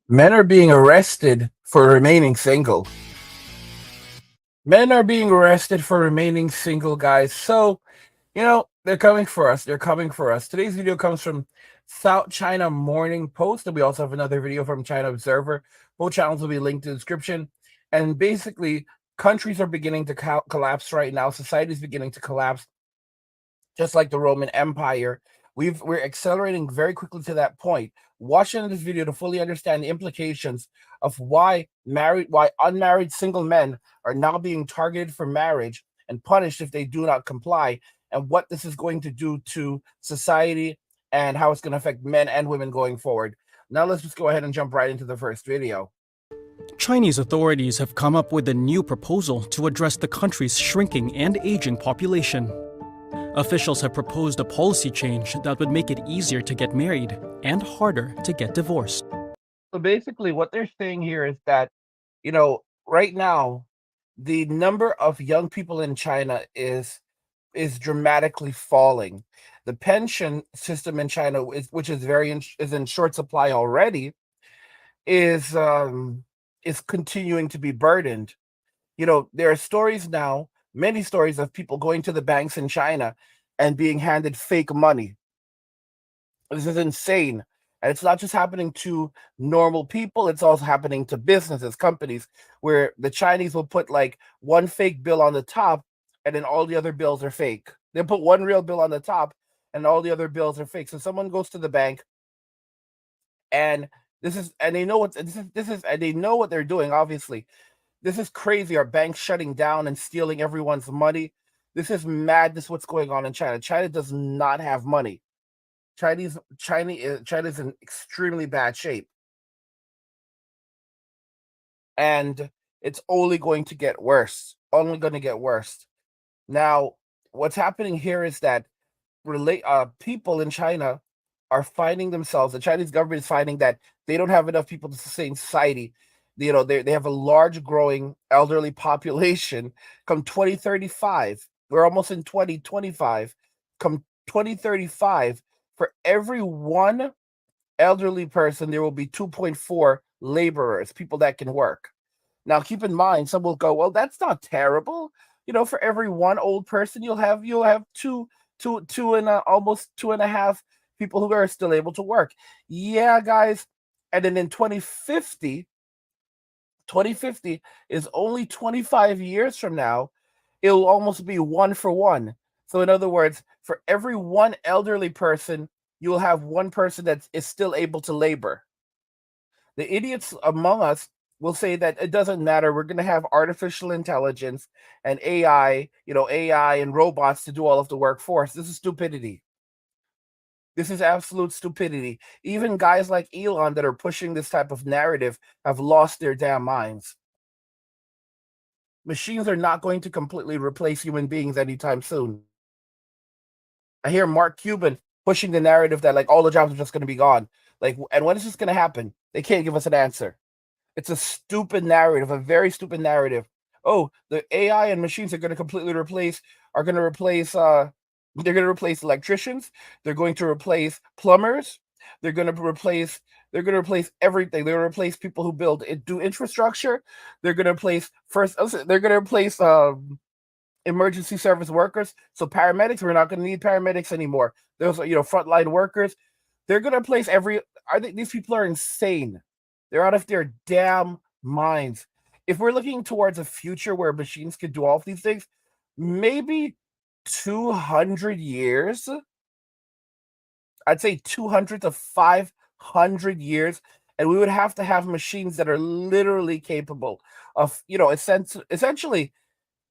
Men are being arrested for remaining single. Men are being arrested for remaining single, guys. So, they're coming for us. They're coming for us. Today's video comes from South China Morning Post, and we also have another video from China Observer. Both channels will be linked in the description. And basically, countries are beginning to collapse right now. Society is beginning to collapse, just like the Roman Empire. We're accelerating very quickly to that point. Watch into this video to fully understand the implications of why unmarried single men are now being targeted for marriage and punished if they do not comply, and what this is going to do to society and how it's going to affect men and women going forward. Now let's just go ahead and jump right into the first video. Chinese authorities have come up with a new proposal to address the country's shrinking and aging population. Officials have proposed a policy change that would make it easier to get married and harder to get divorced. So basically, what they're saying here is that, right now, the number of young people in China is dramatically falling. The pension system in China, which is is in short supply already, is continuing to be burdened. There are stories now, many stories of people going to the banks in China and being handed fake money. This is insane. And it's not just happening to normal people, it's also happening to businesses, companies, where the Chinese will put like one fake bill on the top and then all the other bills are fake. They put one real bill on the top and all the other bills are fake. So someone goes to the bank and they know and they know what they're doing, obviously. This is crazy. Our banks shutting down and stealing everyone's money. This is madness what's going on in China. China does not have money. China's in extremely bad shape, and it's only going to get worse. Only going to get worse. Now, what's happening here is that people in China are finding themselves. The Chinese government is finding that they don't have enough people to sustain society. They have a large growing elderly population. Come 2035, we're almost in 2025. Come 2035, for every one elderly person, there will be 2.4 laborers, people that can work. Now, keep in mind, some will go, well, that's not terrible. For every one old person, you'll have two and almost 2.5 people who are still able to work. Yeah, guys. And then in 2050 is only 25 years from now. It'll almost be 1 for 1. So in other words, for every one elderly person, you will have one person that is still able to labor. The idiots among us will say that it doesn't matter. We're going to have artificial intelligence and AI and robots to do all of the work for us. This is stupidity. This is absolute stupidity. Even guys like Elon that are pushing this type of narrative have lost their damn minds. Machines are not going to completely replace human beings anytime soon. I hear Mark Cuban pushing the narrative that like all the jobs are just going to be gone. And when is this going to happen? They can't give us an answer. It's a stupid narrative, a very stupid narrative. Oh, the AI and machines are going to completely replace they're going to replace electricians, they're going to replace plumbers, they're going to replace everything. They're going to replace people who do infrastructure. They're going to replace emergency service workers. So paramedics, we're not going to need paramedics anymore. Those are, frontline workers. They're going to replace these people are insane. They're out of their damn minds. If we're looking towards a future where machines could do all of these things, maybe 200 years, I'd say 200 to 500 years, and we would have to have machines that are literally capable of, essentially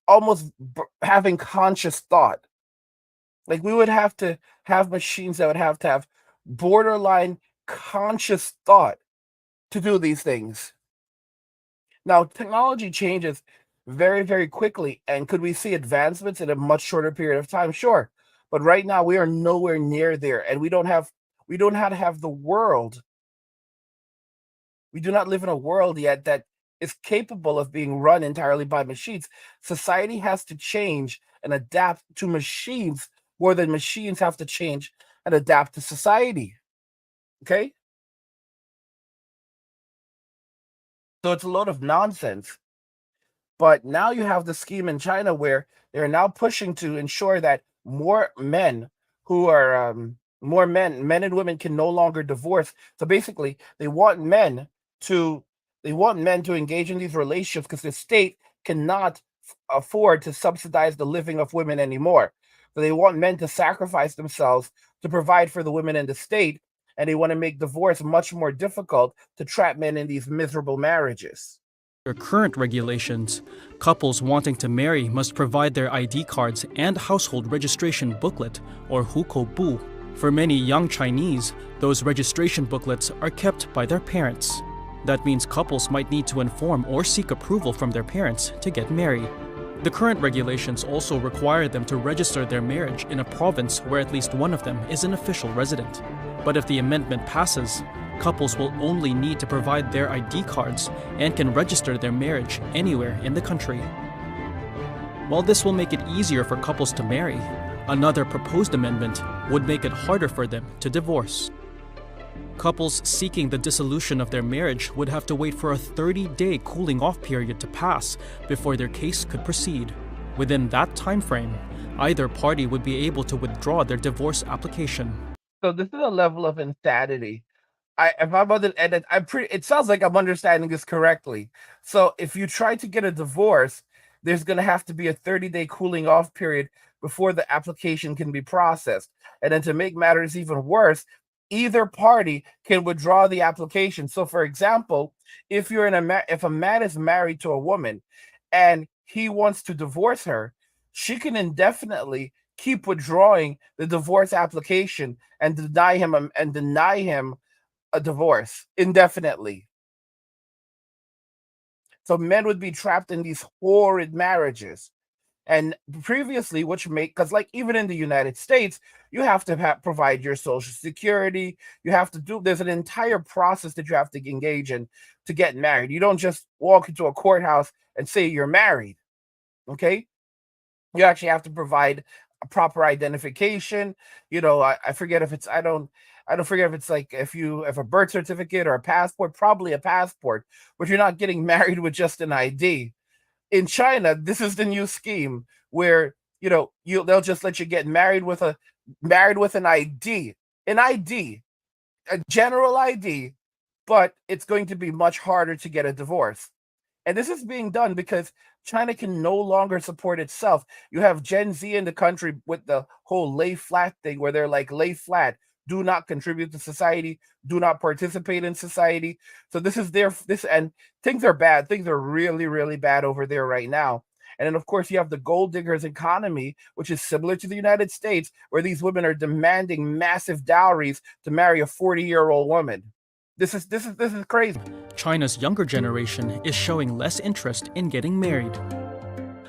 almost having conscious thought. Like we would have to have machines that would have to have borderline conscious thought to do these things. Now, technology changes very, very quickly, and could we see advancements in a much shorter period of time? Sure, but right now we are nowhere near there, and we don't have the world. We do not live in a world yet that is capable of being run entirely by machines. Society has to change and adapt to machines more than machines have to change and adapt to society. Okay? So it's a load of nonsense. But now you have the scheme in China where they're now pushing to ensure that more men who are men and women can no longer divorce. So basically, to they want men to engage in these relationships because the state cannot afford to subsidize the living of women anymore. So they want men to sacrifice themselves to provide for the women in the state, and they want to make divorce much more difficult to trap men in these miserable marriages. Under current regulations, couples wanting to marry must provide their ID cards and household registration booklet, or hukou. For many young Chinese, those registration booklets are kept by their parents. That means couples might need to inform or seek approval from their parents to get married. The current regulations also require them to register their marriage in a province where at least one of them is an official resident. But if the amendment passes, couples will only need to provide their ID cards and can register their marriage anywhere in the country. While this will make it easier for couples to marry, another proposed amendment would make it harder for them to divorce. Couples seeking the dissolution of their marriage would have to wait for a 30-day cooling-off period to pass before their case could proceed. Within that time frame, either party would be able to withdraw their divorce application. So this is a level of insanity. If I'm on the edit, it sounds like I'm understanding this correctly. So if you try to get a divorce, there's going to have to be a 30-day cooling off period before the application can be processed. And then to make matters even worse, either party can withdraw the application. So for example, if a man is married to a woman and he wants to divorce her, she can indefinitely keep withdrawing the divorce application and deny him a divorce indefinitely. So men would be trapped in these horrid marriages. And previously, because like even in the United States, you have to provide your social security. There's an entire process that you have to engage in to get married. You don't just walk into a courthouse and say you're married. Okay. You actually have to provide a proper identification. I forget if it's, I don't forget if it's like if a birth certificate or a passport, probably a passport, but you're not getting married with just an ID. In China, this is the new scheme where they'll just let you get married with an ID, a general ID, but it's going to be much harder to get a divorce. And this is being done because China can no longer support itself. You have Gen Z in the country with the whole lay flat thing where they're like, lay flat, do not contribute to society, do not participate in society. So and things are bad. Things are really, really bad over there right now. And then, of course, you have the gold diggers economy, which is similar to the United States, where these women are demanding massive dowries to marry a 40-year-old woman. This is crazy. China's younger generation is showing less interest in getting married.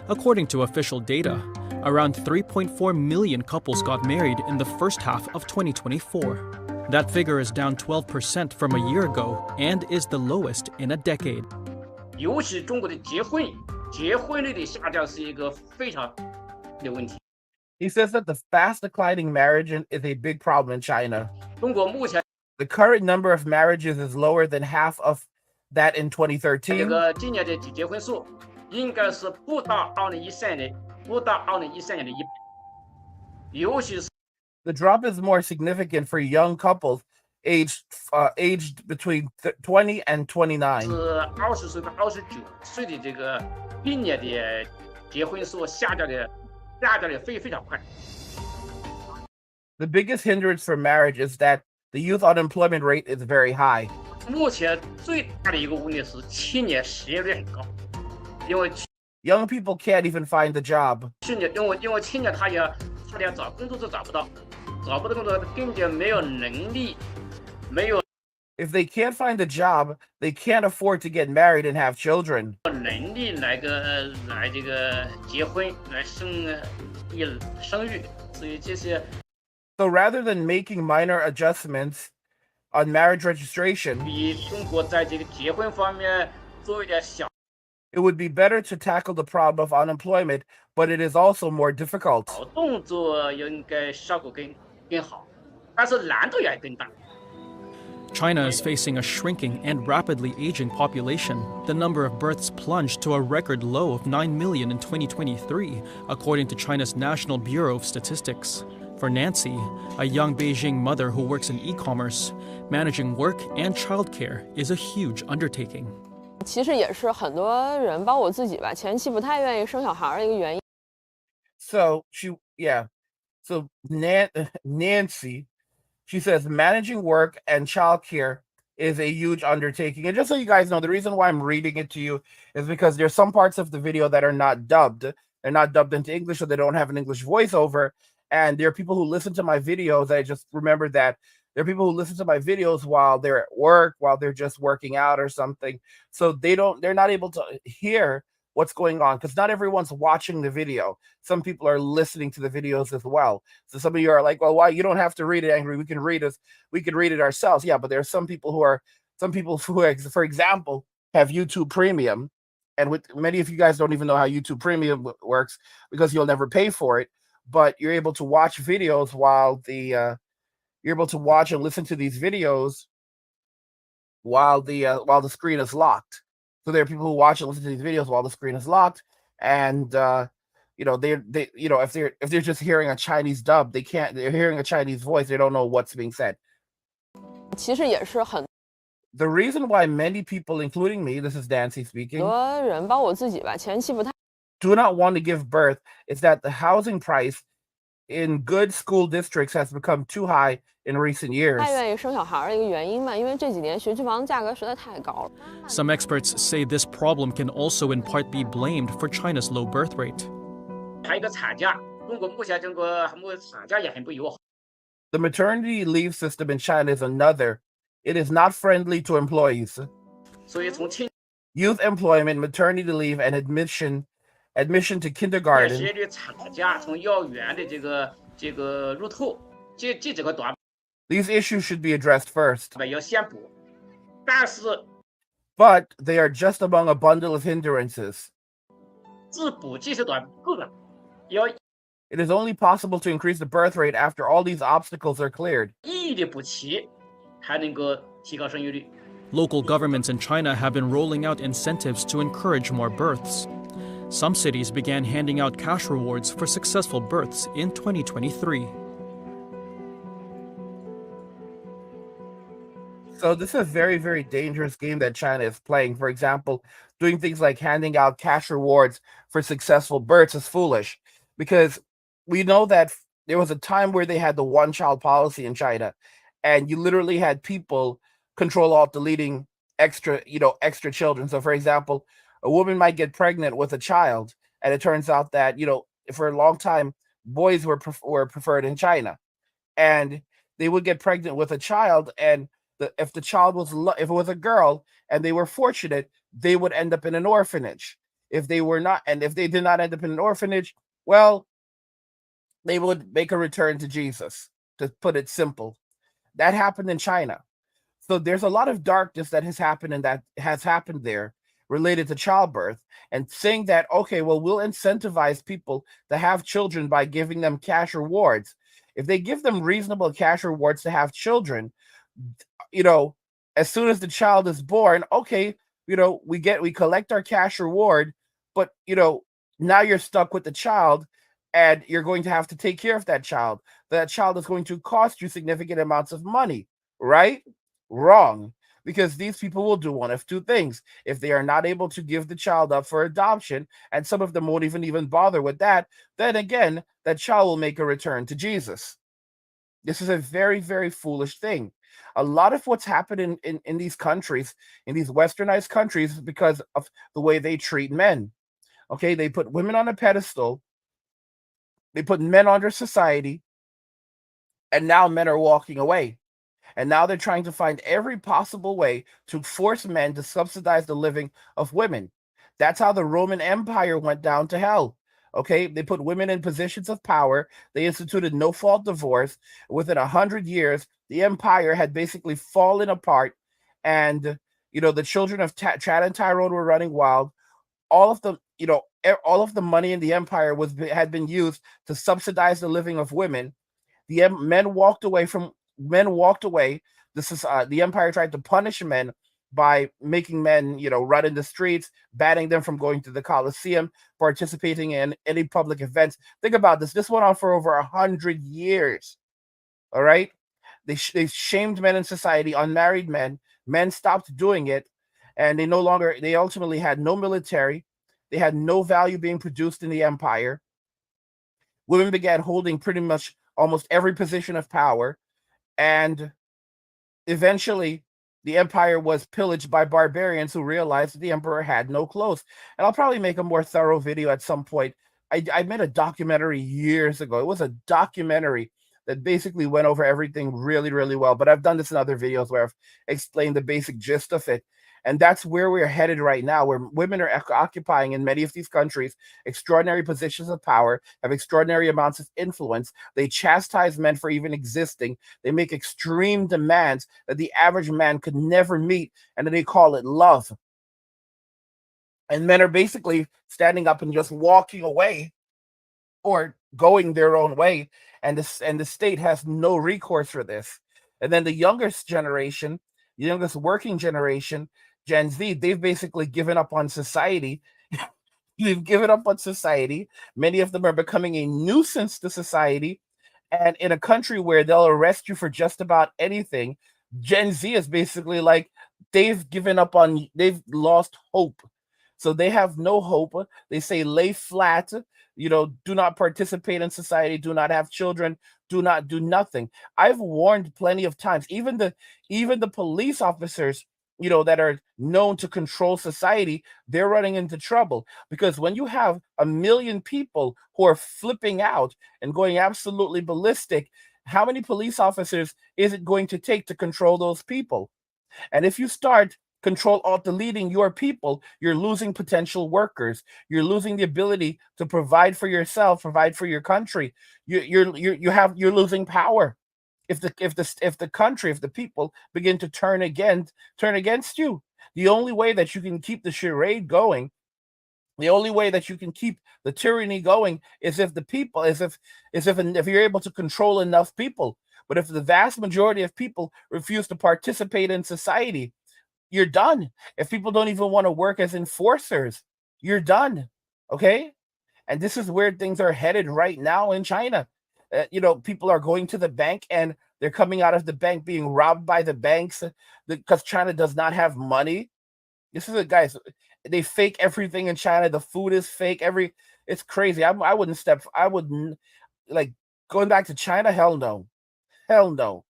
According to official data, around 3.4 million couples got married in the first half of 2024. That figure is down 12% from a year ago and is the lowest in a decade. 尤其中国的结婚率的下降是一个非常的问题。 He says that the fast declining marriage is a big problem in China. 中国目前 The current number of marriages is lower than half of that in 2013. 这个今年的结婚数应该是不到2013年的1倍，尤其是 The drop is more significant for young couples aged between 20 and 29. 是20岁到29岁的这个今年的结婚数下降的非常快。 The biggest hindrance for marriage is that the youth unemployment rate is very high. 目前最大的一个问题是青年失业率很高，因为 Young people can't even find a job. 因为青年他连找工作都找不到工作，根本没有能力，没有 If they can't find a job, they can't afford to get married and have children. 能力来这个结婚来生育，所以这些。 So rather than making minor adjustments on marriage registration, 比中国在这个结婚方面做一点小。 it would be better to tackle the problem of unemployment, but it is also more difficult. 小动作应该效果更好，但是难度也更大。China is facing a shrinking and rapidly aging population. The number of births plunged to a record low of 9 million in 2023, according to China's National Bureau of Statistics. For Nancy, a young Beijing mother who works in e-commerce, managing work and childcare is a huge undertaking. 其实也是很多人，包括我自己吧，前期不太愿意生小孩的一个原因。So Nancy, she says managing work and childcare is a huge undertaking. And just so you guys know, the reason why I'm reading it to you is because there's some parts of the video that are not dubbed. They're not dubbed into English, so they don't have an English voiceover. And there are people who listen to my videos. I just remembered that there are people who listen to my videos while they're at work, while they're just working out or something. So they're not able to hear what's going on because not everyone's watching the video. Some people are listening to the videos as well. So some of you are like, well, why? You don't have to read it, Angry. We can read it ourselves. Yeah, but there are some people who, for example, have YouTube Premium. And with many of you guys don't even know how YouTube Premium works because you'll never pay for it. But you're able to watch videos while you're able to watch and listen to these videos while the screen is locked. So there are people who watch and listen to these videos while the screen is locked, and they if they're just hearing a Chinese dub, they're hearing a Chinese voice, they don't know what's being said. 其实也是很 The reason why many people, including me, this is Nancy speaking, 多人，包括我自己吧，前期不太 do not want to give birth is that the housing price in good school districts has become too high in recent years. 太愿意生小孩的一个原因吧，因为这几年学区房价格实在太高了。 Some experts say this problem can also in part be blamed for China's low birth rate. 还有一个产假，中国目前整个产假也很不友好。 The maternity leave system in China is another. It is not friendly to employees. 所以从青 Youth employment, maternity leave, and admission to 年 kindergarten. 学的产假，从幼儿园的这个入头，这个短 These issues should be addressed first. 板要先补，但是 But they are just among a bundle of hindrances. 自补这些短不够的，要 It is only possible to increase the birth rate after all these obstacles are cleared. 一一的补齐，才能够提高生育率。 Local governments in China have been rolling out incentives to encourage more births. Some cities began handing out cash rewards for successful births in 2023. So this is a very, very dangerous game that China is playing. For example, doing things like handing out cash rewards for successful births is foolish because we know that there was a time where they had the one-child policy in China, and you literally had people control alt deleting extra children. So for example, a woman might get pregnant with a child, and it turns out that, for a long time, boys were preferred in China, and they would get pregnant with a child, and if it was a girl and they were fortunate, they would end up in an orphanage. If they were not, and if they did not end up in an orphanage, well, they would make a return to Jesus, to put it simple. That happened in China. So there's a lot of darkness that has happened there related to childbirth, and saying that, okay, well, we'll incentivize people to have children by giving them cash rewards. If they give them reasonable cash rewards to have children, as soon as the child is born, okay, we collect our cash reward, but now you're stuck with the child and you're going to have to take care of that child. That child is going to cost you significant amounts of money, right? Wrong. Because these people will do one of two things. If they are not able to give the child up for adoption, and some of them won't even bother with that, then again, that child will make a return to Jesus. This is a very, very foolish thing. A lot of what's happened in these countries, in these westernized countries, is because of the way they treat men. Okay, they put women on a pedestal, they put men under society, and now men are walking away. And now they're trying to find every possible way to force men to subsidize the living of women. That's how the Roman Empire went down to hell. Okay, they put women in positions of power. They instituted no-fault divorce. Within 100 years, the empire had basically fallen apart, and the children of Chad and Tyrone were running wild. All of the money in the empire had been used to subsidize the living of women. Men walked away. the empire tried to punish men by making men, run in the streets, banning them from going to the Colosseum, participating in any public events. Think about this. This went on for over 100 years. All right. They shamed men in society, unmarried men. Men stopped doing it, and they ultimately had no military. They had no value being produced in the empire. Women began holding pretty much almost every position of power, and eventually the empire was pillaged by barbarians who realized that the emperor had no clothes. And I'll probably make a more thorough video at some point. I made a documentary years ago. It was a documentary that basically went over everything really, really well. But I've done this in other videos where I've explained the basic gist of it. And that's where we're headed right now, where women are occupying in many of these countries extraordinary positions of power, have extraordinary amounts of influence. They chastise men for even existing. They make extreme demands that the average man could never meet, and then they call it love. And men are basically standing up and just walking away or going their own way, and the state has no recourse for this. And then the youngest generation, the youngest working generation, Gen Z, they've basically given up on society. They've given up on society. Many of them are becoming a nuisance to society. And in a country where they'll arrest you for just about anything, Gen Z is basically like they've lost hope. So they have no hope. They say lay flat, do not participate in society, do not have children, do not do nothing. I've warned plenty of times, even the police officers, that are known to control society, they're running into trouble, because when you have 1 million people who are flipping out and going absolutely ballistic, how many police officers is it going to take to control those people? And if you start deleting your people, you're losing potential workers. You're losing the ability to provide for yourself, provide for your country. You're losing power. If the people begin to turn against you, the only way that you can keep the charade going, the only way that you can keep the tyranny going, is if you're able to control enough people. But if the vast majority of people refuse to participate in society, you're done. If people don't even want to work as enforcers, you're done. Okay? And this is where things are headed right now in China. People are going to the bank and they're coming out of the bank being robbed by the banks because China does not have money. This is it, guys. They fake everything in China. The food is fake. It's crazy. I wouldn't like going back to China. Hell no. Hell no.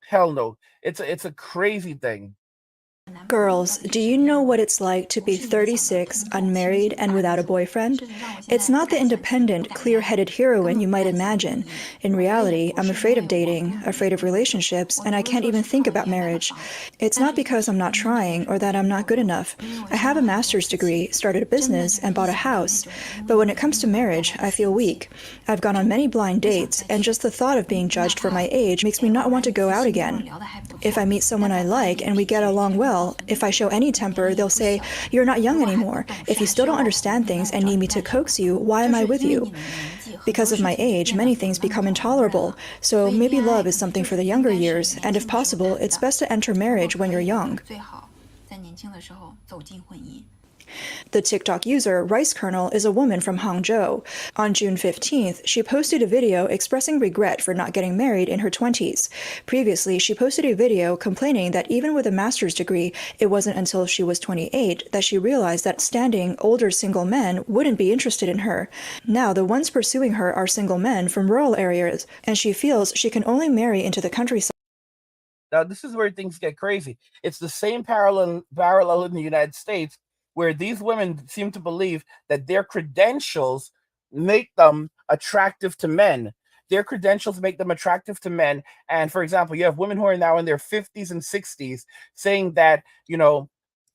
Hell no. It's a crazy thing. Girls, do you know what it's like to be 36, unmarried, and without a boyfriend? It's not the independent, clear-headed heroine you might imagine. In reality, I'm afraid of dating, afraid of relationships, and I can't even think about marriage. It's not because I'm not trying or that I'm not good enough. I have a master's degree, started a business, and bought a house. But when it comes to marriage, I feel weak. I've gone on many blind dates, and just the thought of being judged for my age makes me not want to go out again. If I meet someone I like and we get along well, if I show any temper, they'll say, "You're not young anymore. If you still don't understand things and need me to coax you, why am I with you?" Because of my age, many things become intolerable. So maybe love is something for the younger years, and if possible, it's best to enter marriage when you're young. The TikTok user Rice Kernel is a woman from Hangzhou. On June 15th, she posted a video expressing regret for not getting married in her 20s. Previously, she posted a video complaining that even with a master's degree, it wasn't until she was 28 that she realized that standing, older single men wouldn't be interested in her. Now, the ones pursuing her are single men from rural areas, and she feels she can only marry into the countryside. Now, this is where things get crazy. It's the same parallel in the United States, where these women seem to believe that their credentials make them attractive to men. Their credentials make them attractive to men. And for example, you have women who are now in their 50s and 60s saying that,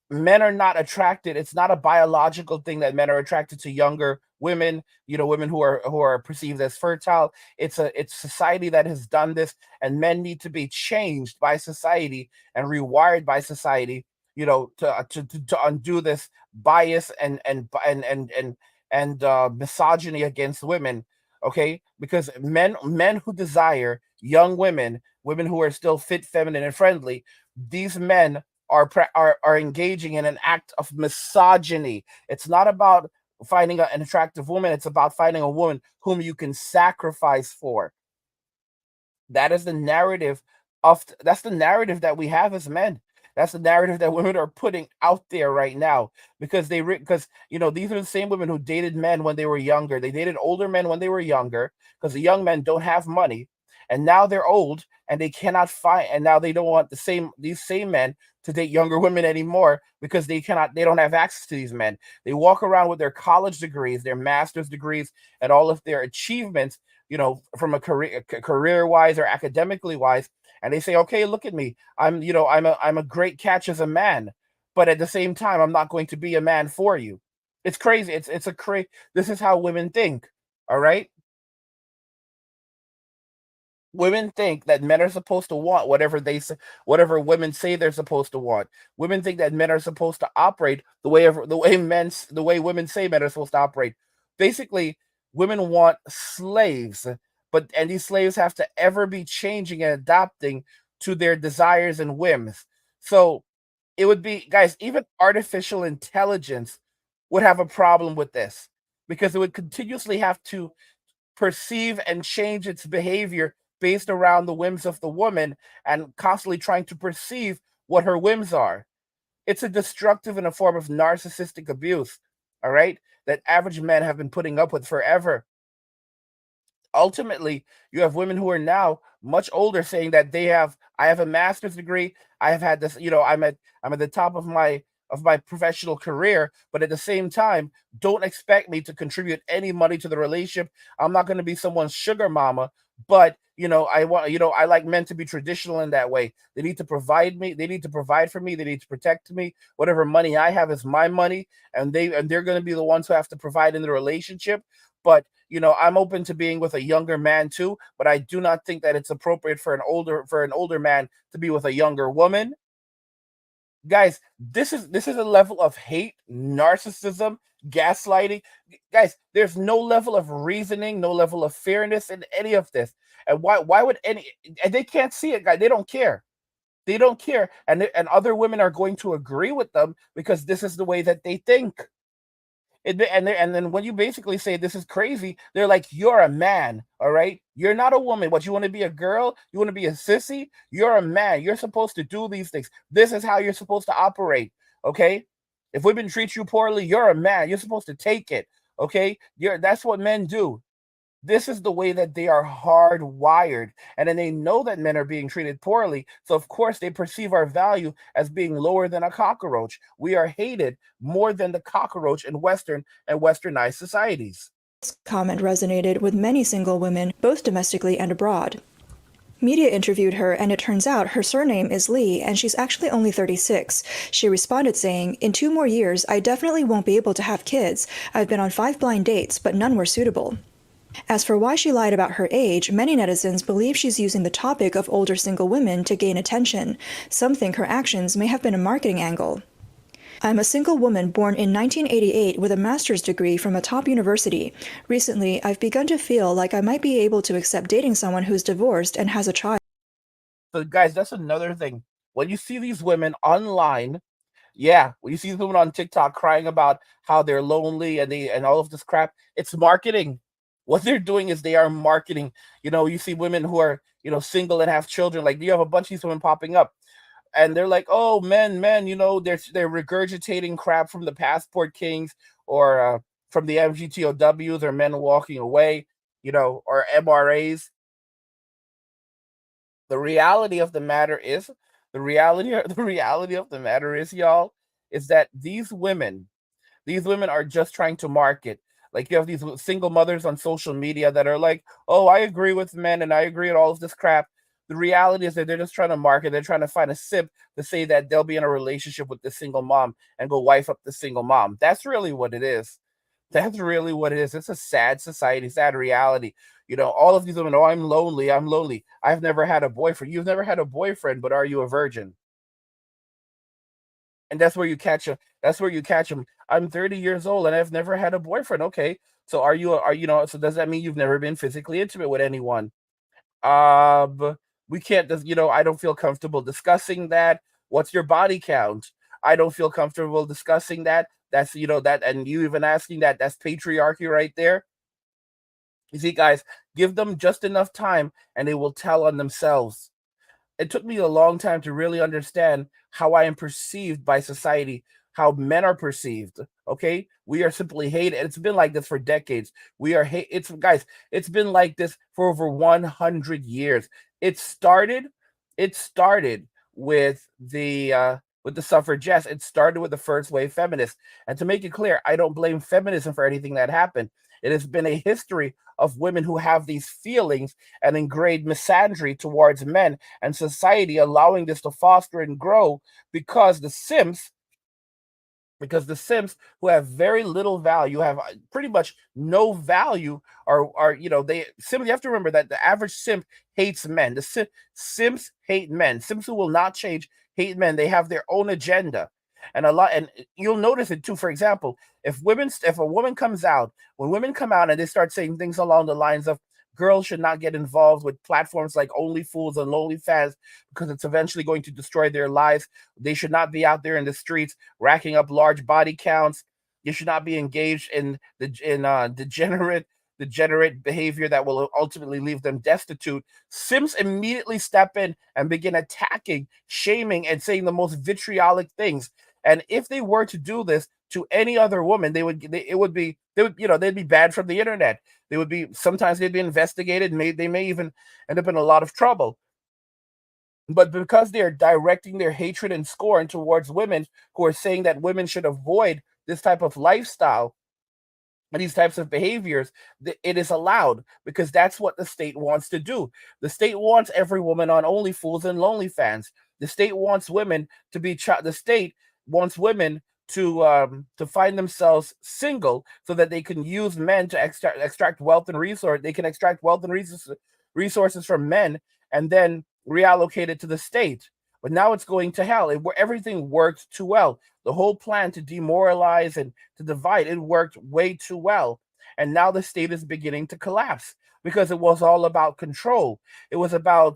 men are not attracted. It's not a biological thing that men are attracted to younger women, women who are perceived as fertile. It's society that has done this, and men need to be changed by society and rewired by society, to undo this bias and misogyny against women. Okay, because men who desire young women, women who are still fit, feminine, and friendly, these men are engaging in an act of misogyny. It's not about finding an attractive woman, it's about finding a woman whom you can sacrifice for. That is the narrative that's the narrative that we have as men. That's the narrative that women are putting out there right now, because because these are the same women who dated men when they were younger. They dated older men when they were younger, because the young men don't have money, and now they're old and they cannot find, and now they don't want these same men to date younger women anymore, because they don't have access to these men. They walk around with their college degrees, their master's degrees, and all of their achievements, from a career wise or academically wise, and they say, okay, look at me, I'm a great catch as a man, but at the same time, I'm not going to be a man for you. It's crazy. This is how women think. All right. Women think that men are supposed to want whatever women say they're supposed to want. Women think that men are supposed to operate the way women say men are supposed to operate. Basically, women want slaves, and these slaves have to ever be changing and adapting to their desires and whims. So it would be, guys, even artificial intelligence would have a problem with this, because it would continuously have to perceive and change its behavior based around the whims of the woman, and constantly trying to perceive what her whims are. It's a destructive and a form of narcissistic abuse, all right, that average men have been putting up with forever. Ultimately, you have women who are now much older saying that I have a master's degree, I have had this, I'm at the top of my professional career, but at the same time, don't expect me to contribute any money to the relationship. I'm not going to be someone's sugar mama, but I like men to be traditional in that way. They need to provide for me, they need to protect me. Whatever money I have is my money, and they're going to be the ones who have to provide in the relationship. But I'm open to being with a younger man too, but I do not think that it's appropriate for an older man to be with a younger woman. Guys, this is a level of hate, narcissism, gaslighting. Guys, there's no level of reasoning, no level of fairness in any of this. And why would and they can't see it, guys. They don't care. They don't care. And other women are going to agree with them, because this is the way that they think. And then when you basically say this is crazy, they're like, you're a man, all right? You're not a woman. What, you want to be a girl? You want to be a sissy? You're a man. You're supposed to do these things. This is how you're supposed to operate, okay? If women treat you poorly, you're a man. You're supposed to take it, okay? That's what men do. This is the way that they are hardwired. And then they know that men are being treated poorly. So, of course, they perceive our value as being lower than a cockroach. We are hated more than the cockroach in Western and westernized societies. This comment resonated with many single women, both domestically and abroad. Media interviewed her, and it turns out her surname is Lee, and she's actually only 36. She responded saying, "In 2 more years, I definitely won't be able to have kids. I've been on 5 blind dates, but none were suitable." As for why she lied about her age, many netizens believe she's using the topic of older single women to gain attention. Some think her actions may have been a marketing angle. "I'm a single woman born in 1988 with a master's degree from a top university. Recently, I've begun to feel like I might be able to accept dating someone who's divorced and has a child." So, guys, that's another thing. When you see these women online, when you see these women on TikTok crying about how they're lonely and all of this crap, it's marketing. What they're doing is they are marketing. You see women who are, single and have children. Like, you have a bunch of these women popping up, and they're like, oh, men, they're regurgitating crap from the Passport Kings, or from the MGTOWs, or men walking away, or MRAs. The reality of the matter is, y'all, is that these women are just trying to market. Like, you have these single mothers on social media that are like, oh, I agree with men and I agree with all of this crap. The reality is that they're just trying to market. They're trying to find a sip to say that they'll be in a relationship with the single mom and go wife up the single mom. That's really what it is. That's really what it is. It's a sad society, sad reality. All of these women, oh, I'm lonely. I've never had a boyfriend. You've never had a boyfriend, but are you a virgin? And that's where you catch them. I'm 30 years old and I've never had a boyfriend. Okay. So so does that mean you've never been physically intimate with anyone? We can't just, I don't feel comfortable discussing that. What's your body count? I don't feel comfortable discussing that. That's, that, and you even asking that, that's patriarchy right there. You see, guys, give them just enough time and they will tell on themselves. It took me a long time to really understand how I am perceived by society, how men are perceived. Okay, we are simply hated. It's been like this for decades. We are hate. It's guys. It's been like this for over 100 years. It started. It started with the suffragettes. It started with the first wave feminists. And to make it clear, I don't blame feminism for anything that happened. It has been a history of women who have these feelings and ingrained misandry towards men and society, allowing this to foster and grow because the simps who have very little value, have pretty much no value, are they simply, you have to remember that the average simp hates men. The simps hate men. Simps who will not change hate men. They have their own agenda. And you'll notice it too. For example, if a woman comes out, when women come out and they start saying things along the lines of girls should not get involved with platforms like OnlyFools and OnlyFans because it's eventually going to destroy their lives. They should not be out there in the streets racking up large body counts. You should not be engaged in degenerate behavior that will ultimately leave them destitute. Simps immediately step in and begin attacking, shaming, and saying the most vitriolic things. And if they were to do this to any other woman, they'd be banned from the internet. Sometimes they'd be investigated. They may even end up in a lot of trouble. But because they are directing their hatred and scorn towards women who are saying that women should avoid this type of lifestyle and these types of behaviors, it is allowed because that's what the state wants to do. The state wants every woman on OnlyFools and OnlyFans. The state wants women to be the state wants women to find themselves single so that they can use men to extract wealth and resource. They can extract wealth and resources from men and then reallocate it to the state. But now it's going to hell. Everything worked too well. The whole plan to demoralize and to divide, it worked way too well. And now the state is beginning to collapse because it was all about control. It was not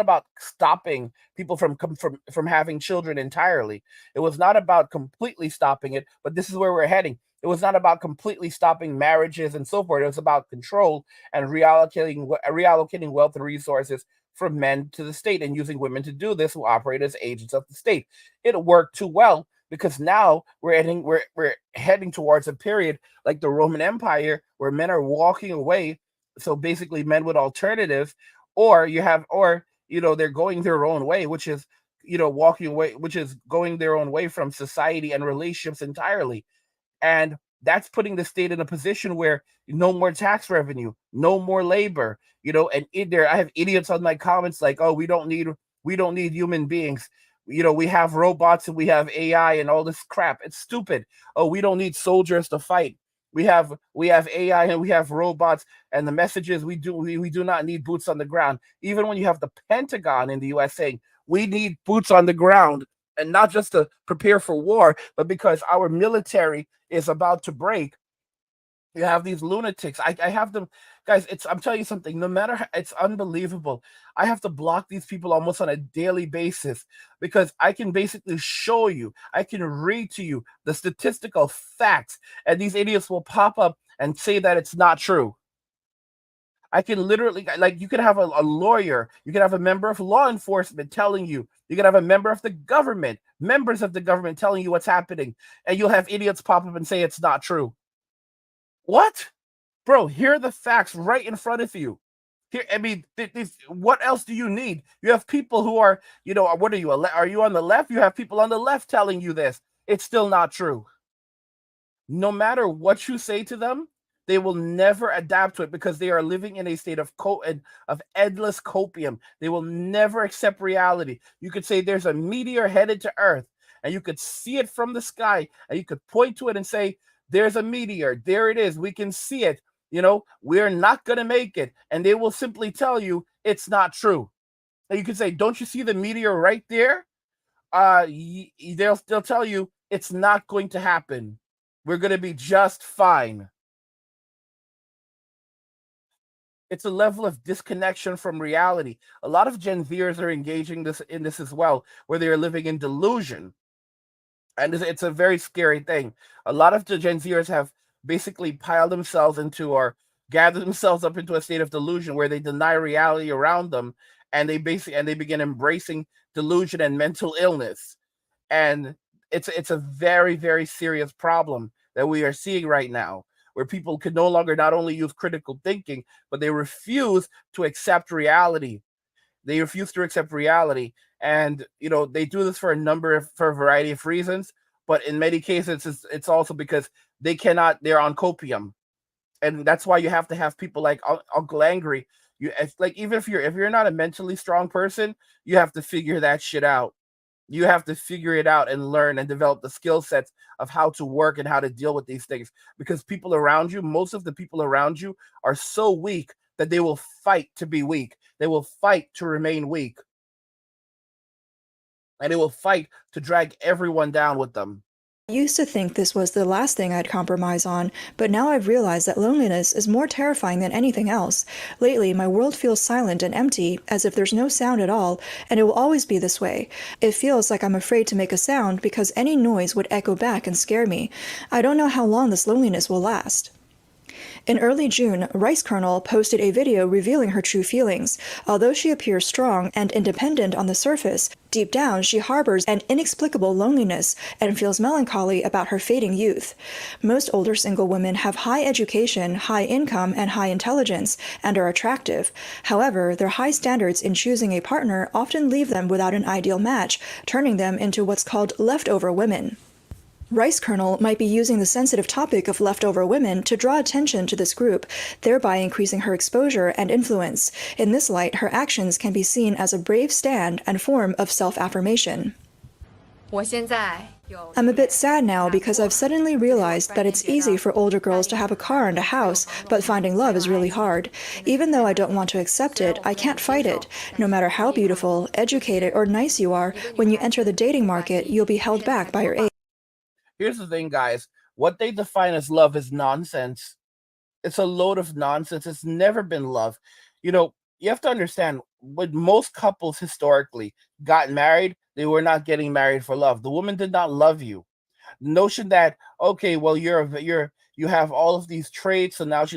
about stopping people from having children entirely. It was not about completely stopping it, but this is where we're heading. It was not about completely stopping marriages and so forth. It was about control and reallocating wealth and resources from men to the state and using women to do this, who operate as agents of the state. It worked too well because now we're heading towards a period like the Roman Empire where men are walking away. So basically men with alternatives, or they're going their own way, which is walking away, which is going their own way from society and relationships entirely. And that's putting the state in a position where no more tax revenue, no more labor, and I have idiots on my comments like, oh, we don't need human beings. We have robots and we have AI and all this crap. It's stupid. Oh, we don't need soldiers to fight. We have AI and we have robots, and the message is we do not need boots on the ground. Even when you have the Pentagon in the US saying we need boots on the ground, and not just to prepare for war, but because our military is about to break. You have these lunatics. I have them, guys. I'm telling you something. No matter it's unbelievable. I have to block these people almost on a daily basis because I can basically show you, I can read to you the statistical facts, and these idiots will pop up and say that it's not true. I can literally, like, you could have a lawyer, you could have a member of law enforcement telling you, you could have a member of the government, members of the government telling you what's happening, and you'll have idiots pop up and say it's not true. What? Bro, here are the facts right in front of you. Here, I mean, what else do you need? You have people who are, what are you? Are you on the left? You have people on the left telling you this. It's still not true. No matter what you say to them, they will never adapt to it because they are living in a state of endless copium. They will never accept reality. You could say there's a meteor headed to Earth, and you could see it from the sky, and you could point to it and say, there's a meteor. There it is. We can see it. We're not going to make it. And they will simply tell you it's not true. And you can say, don't you see the meteor right there? They'll tell you it's not going to happen. We're going to be just fine. It's a level of disconnection from reality. A lot of Gen Zers are engaging in this as well, where they are living in delusion, and it's a very scary thing. A lot of the Gen Zers have basically piled themselves into or gathered themselves up into a state of delusion where they deny reality around them, and they begin embracing delusion and mental illness. And it's a very, very serious problem that we are seeing right now, where people can no longer not only use critical thinking, but they refuse to accept reality. They refuse to accept reality, and they do this for for a variety of reasons. But in many cases, it's also because they're on copium, and that's why you have to have people like Uncle Angry. It's like, even if you're not a mentally strong person, you have to figure that shit out. You have to figure it out and learn and develop the skill sets of how to work and how to deal with these things, because most of the people around you are so weak that they will fight to be weak. They will fight to remain weak. And they will fight to drag everyone down with them. I used to think this was the last thing I'd compromise on, but now I've realized that loneliness is more terrifying than anything else. Lately, my world feels silent and empty, as if there's no sound at all, and it will always be this way. It feels like I'm afraid to make a sound because any noise would echo back and scare me. I don't know how long this loneliness will last. In early June, Rice Kernel posted a video revealing her true feelings. Although she appears strong and independent on the surface, deep down she harbors an inexplicable loneliness and feels melancholy about her fading youth. Most older single women have high education, high income, and high intelligence, and are attractive. However, their high standards in choosing a partner often leave them without an ideal match, turning them into what's called leftover women. Rice Kernel might be using the sensitive topic of leftover women to draw attention to this group, thereby increasing her exposure and influence. In this light, her actions can be seen as a brave stand and form of self-affirmation. I'm a bit sad now because I've suddenly realized that it's easy for older girls to have a car and a house, but finding love is really hard. Even though I don't want to accept it, I can't fight it. No matter how beautiful, educated, or nice you are, when you enter the dating market, you'll be held back by your age. Here's the thing, guys. What they define as love is nonsense. It's a load of nonsense. It's never been love. You have to understand, when most couples historically got married, they were not getting married for love. The woman did not love you. The notion that, okay, well, you have all of these traits, and now she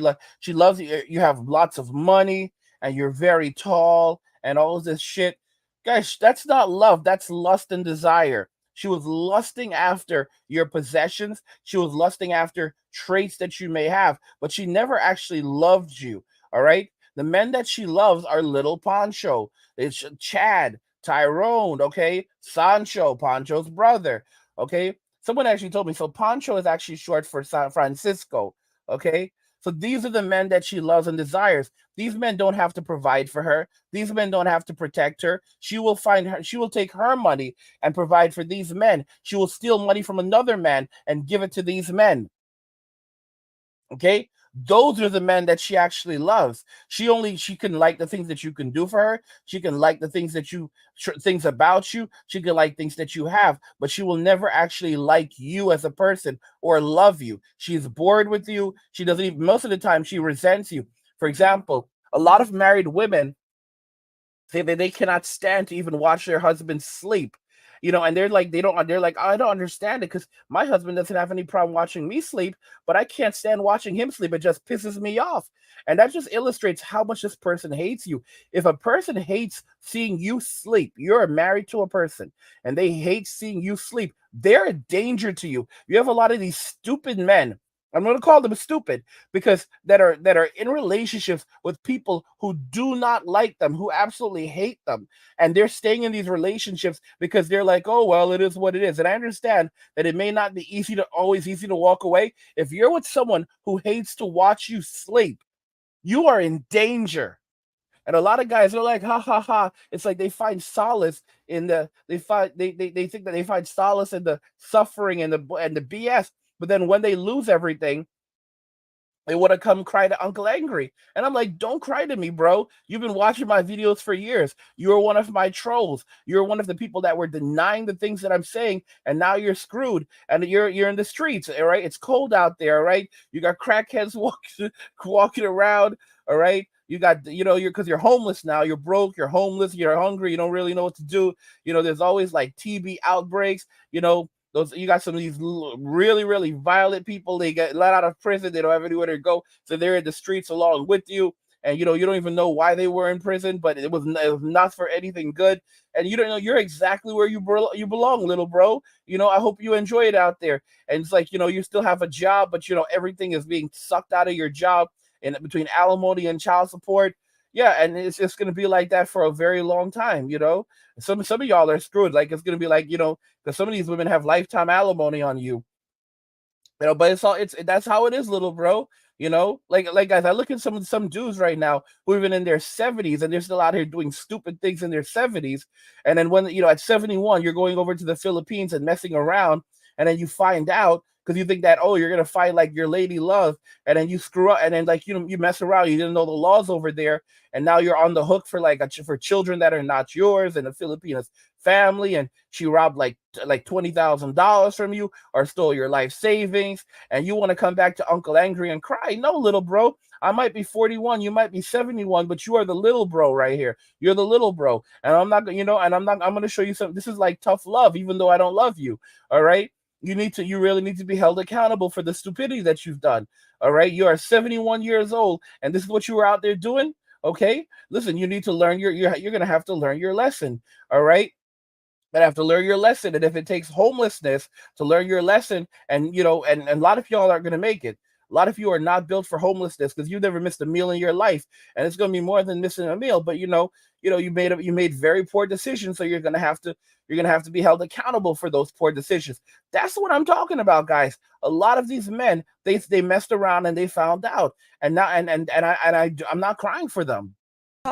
loves you. You have lots of money, and you're very tall, and all of this shit. Guys, that's not love. That's lust and desire. She was lusting after your possessions. She was lusting after traits that you may have, but she never actually loved you. All right. The men that she loves are Little Pancho. It's Chad, Tyrone. Okay. Sancho, Pancho's brother. Okay. Someone actually told me. So Pancho is actually short for San Francisco. Okay. So these are the men that she loves and desires. These men don't have to provide for her. These men don't have to protect her. She will take her money and provide for these men. She will steal money from another man and give it to these men. Okay? Those are the men that she actually loves. She can like the things that you can do for her. She can like the things things about you. She can like things that you have, but she will never actually like you as a person or love you. She's bored with you. She doesn't even, most of the time she resents you. For example, a lot of married women say that they cannot stand to even watch their husbands sleep. And they're like, I don't understand it, because my husband doesn't have any problem watching me sleep, but I can't stand watching him sleep. It just pisses me off. And that just illustrates how much this person hates you. If a person hates seeing you sleep, you're married to a person, and they hate seeing you sleep, they're a danger to you. You have a lot of these stupid men. I'm going to call them stupid, because that are in relationships with people who do not like them, who absolutely hate them. And they're staying in these relationships because they're like, oh, well, it is what it is. And I understand that it may not be always easy to walk away. If you're with someone who hates to watch you sleep, you are in danger. And a lot of guys are like, ha ha ha. It's like they find solace in they think that they find solace in the suffering and the BS. But then when they lose everything, they want to come cry to Uncle Angry. And I'm like, don't cry to me, bro. You've been watching my videos for years. You're one of my trolls. You're one of the people that were denying the things that I'm saying, and now you're screwed. And you're in the streets, all right? It's cold out there, all right? You got crackheads walking around, all right? You got, you're because you're homeless now. You're broke. You're homeless. You're hungry. You don't really know what to do. There's always like TB outbreaks. Those you got some of these really, really violent people. They get let out of prison. They don't have anywhere to go, so they're in the streets along with you. And you don't even know why they were in prison, but it was not for anything good. And you don't know you're exactly where you belong, little bro. I hope you enjoy it out there. And it's like you still have a job, but everything is being sucked out of your job, and between alimony and child support. Yeah, and it's just gonna be like that for a very long time. Some of y'all are screwed. Like it's gonna be like because some of these women have lifetime alimony on you. But that's how it is, little bro. Like guys, I look at some dudes right now who are even in their 70s and they're still out here doing stupid things in their 70s. And then when at 71, you're going over to the Philippines and messing around, and then you find out because you think that you're gonna find like your lady love, and then you screw up, and then like you mess around, you didn't know the laws over there, and now you're on the hook for for children that are not yours, and the Filipinos family, and she robbed like $20,000 from you or stole your life savings, and you want to come back to Uncle Angry and cry. No, little bro, I might be 41, you might be 71, but you are the little bro right here. You're the little bro, and I'm not I'm going to show you something. This is like tough love, even though I don't love you. All right, you really need to be held accountable for the stupidity that you've done. All right, you are 71 years old, and this is what you were out there doing. Okay, listen, you need to learn you're going to have to learn your lesson. All right, but have to learn your lesson. And if it takes homelessness to learn your lesson, and and a lot of y'all aren't going to make it. A lot of you are not built for homelessness because you've never missed a meal in your life, and it's going to be more than missing a meal. But you made very poor decisions, so you're going to have to be held accountable for those poor decisions. That's what I'm talking about, guys. A lot of these men, they messed around and they found out, and now I'm not crying for them.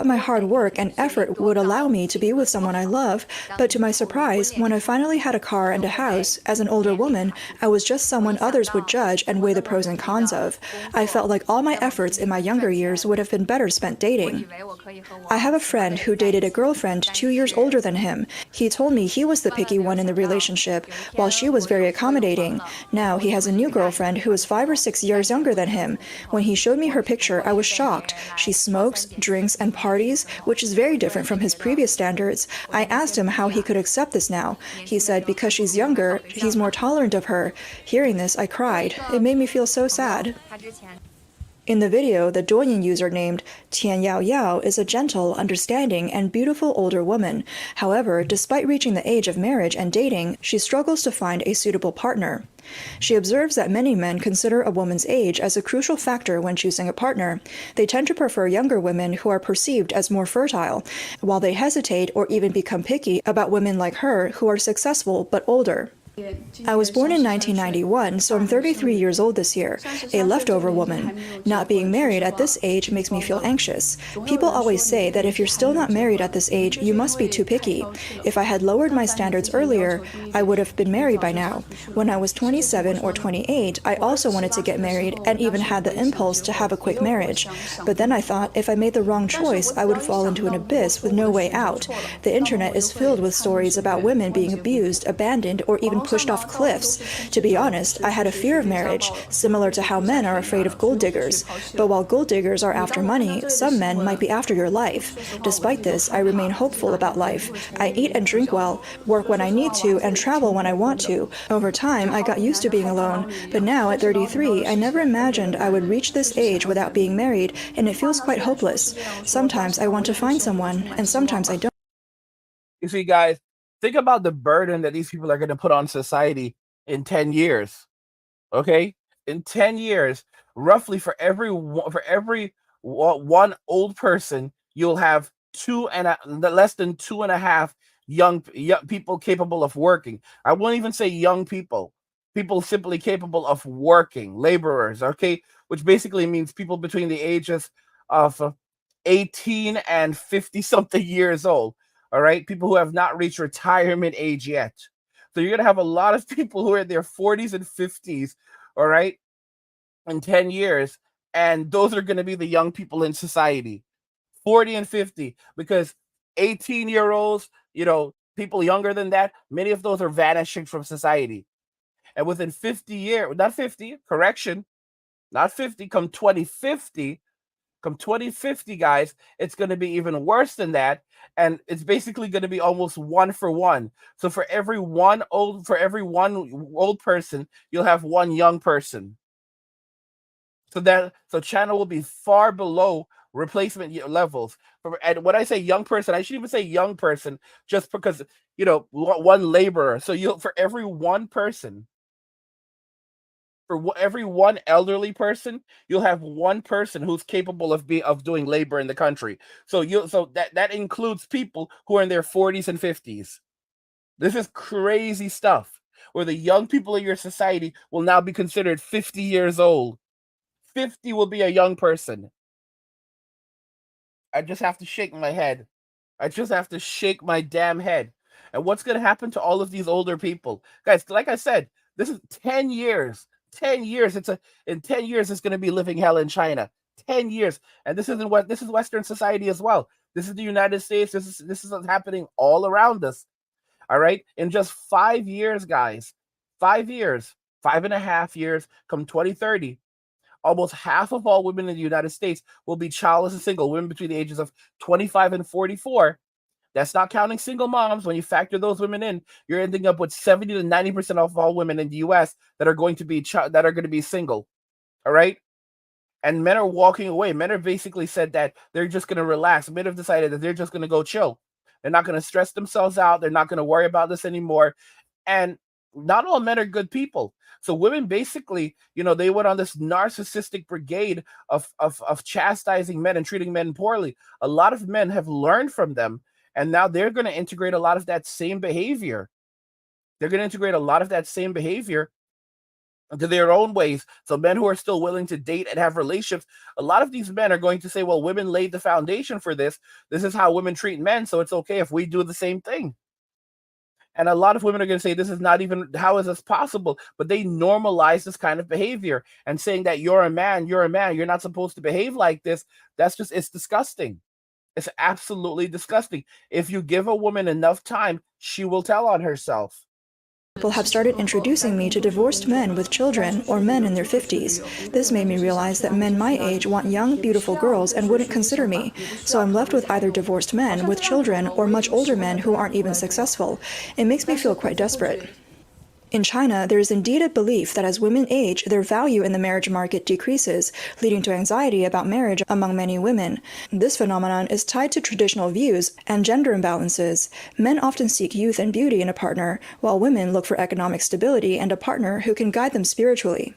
My hard work and effort would allow me to be with someone I love, but to my surprise, when I finally had a car and a house, as an older woman, I was just someone others would judge and weigh the pros and cons of. I felt like all my efforts in my younger years would have been better spent dating. I have a friend who dated a girlfriend 2 years older than him. He told me he was the picky one in the relationship, while she was very accommodating. Now he has a new girlfriend who is 5 or 6 years younger than him. When he showed me her picture, I was shocked. She smokes, drinks, and parties, which is very different from his previous standards. I asked him how he could accept this now. He said because she's younger, he's more tolerant of her. Hearing this, I cried. It made me feel so sad. In the video, the Douyin user named Tian Yao Yao is a gentle, understanding, and beautiful older woman. However, despite reaching the age of marriage and dating, she struggles to find a suitable partner. She observes that many men consider a woman's age as a crucial factor when choosing a partner. They tend to prefer younger women who are perceived as more fertile, while they hesitate or even become picky about women like her who are successful but older. I was born in 1991, so I'm 33 years old this year, a leftover woman. Not being married at this age makes me feel anxious. People always say that if you're still not married at this age, you must be too picky. If I had lowered my standards earlier, I would have been married by now. When I was 27 or 28, I also wanted to get married and even had the impulse to have a quick marriage. But then I thought if I made the wrong choice, I would fall into an abyss with no way out. The internet is filled with stories about women being abused, abandoned, or even pushed off cliffs. To be honest, I had a fear of marriage, similar to how men are afraid of gold diggers. But while gold diggers are after money, some men might be after your life. Despite this, I remain hopeful about life. I eat and drink well, work when I need to, and travel when I want to. Over time, I got used to being alone. But now, at 33, I never imagined I would reach this age without being married, and it feels quite hopeless. Sometimes I want to find someone, and sometimes I don't. You see, guys, think about the burden that these people are going to put on society in 10 years. Okay? In 10 years, roughly for every one old person, you'll have less than 2.5 young people capable of working. I won't even say young people. People simply capable of working, laborers, okay? Which basically means people between the ages of 18 and 50-something years old. All right, people who have not reached retirement age yet. So you're going to have a lot of people who are in their 40s and 50s, all right, in 10 years. And those are going to be the young people in society, 40 and 50, because 18-year-olds, people younger than that, many of those are vanishing from society. And within 50 years, not 50, correction, not 50, come 2050, Come 2050, guys, it's going to be even worse than that, and it's basically going to be almost 1-for-1. So for every one old person, you'll have one young person. So China will be far below replacement levels. And when I say young person, I should even say young person, just because one laborer. So for every one person, every one elderly person, you'll have one person who's capable of doing labor in the country. So that includes people who are in their 40s and 50s. This is crazy stuff, where the young people in your society will now be considered 50 years old. 50 will be a young person. I just have to shake my head. I just have to shake my damn head. And what's going to happen to all of these older people? Guys, like I said, this is 10 years. 10 years. In 10 years, it's going to be living hell in China. 10 years. And this is Western society as well. This is the United States. This is what's happening all around us. All right? In just 5 years, guys, 5 years, 5.5 years, come 2030, almost half of all women in the United States will be childless and single, women between the ages of 25 and 44. That's not counting single moms. When you factor those women in, you're ending up with 70 to 90% of all women in the US that are going to be single. All right? And men are walking away. Men are basically said that they're just going to relax. Men have decided that they're just going to go chill. They're not going to stress themselves out. They're not going to worry about this anymore. And not all men are good people. So women basically, they went on this narcissistic brigade of chastising men and treating men poorly. A lot of men have learned from them, and now they're going to integrate a lot of that same behavior. They're going to integrate a lot of that same behavior into their own ways. So men who are still willing to date and have relationships, a lot of these men are going to say, well, women laid the foundation for this. This is how women treat men, so it's okay if we do the same thing. And a lot of women are going to say, this is not even, how is this possible? But they normalize this kind of behavior and saying that you're a man, you're not supposed to behave like this. It's disgusting. It's absolutely disgusting. If you give a woman enough time, she will tell on herself. People have started introducing me to divorced men with children or men in their 50s. This made me realize that men my age want young, beautiful girls and wouldn't consider me. So I'm left with either divorced men with children or much older men who aren't even successful. It makes me feel quite desperate. In China, there is indeed a belief that as women age, their value in the marriage market decreases, leading to anxiety about marriage among many women. This phenomenon is tied to traditional views and gender imbalances. Men often seek youth and beauty in a partner, while women look for economic stability and a partner who can guide them spiritually.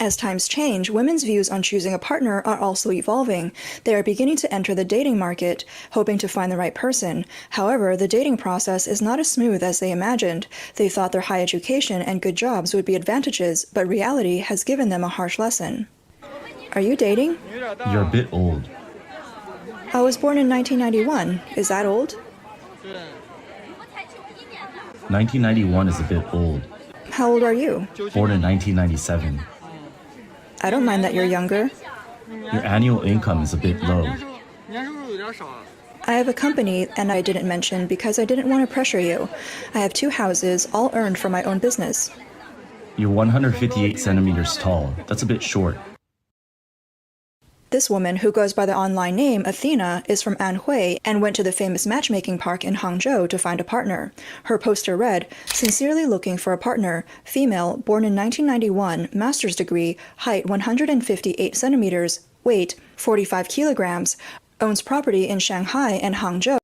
As times change, women's views on choosing a partner are also evolving. They are beginning to enter the dating market, hoping to find the right person. However, the dating process is not as smooth as they imagined. They thought their high education and good jobs would be advantages, but reality has given them a harsh lesson. Are you dating? You're a bit old. I was born in 1991. Is that old? 1991 is a bit old. How old are you? Born in 1997. I don't mind that you're younger. Your annual income is a bit low. I have a company, and I didn't mention because I didn't want to pressure you. I have 2 houses, all earned from my own business. You're 158 centimeters tall. That's a bit short. This woman, who goes by the online name Athena, is from Anhui and went to the famous matchmaking park in Hangzhou to find a partner. Her poster read, "Sincerely looking for a partner, female, born in 1991, master's degree, height 158 centimeters, weight 45 kilograms, owns property in Shanghai and Hangzhou."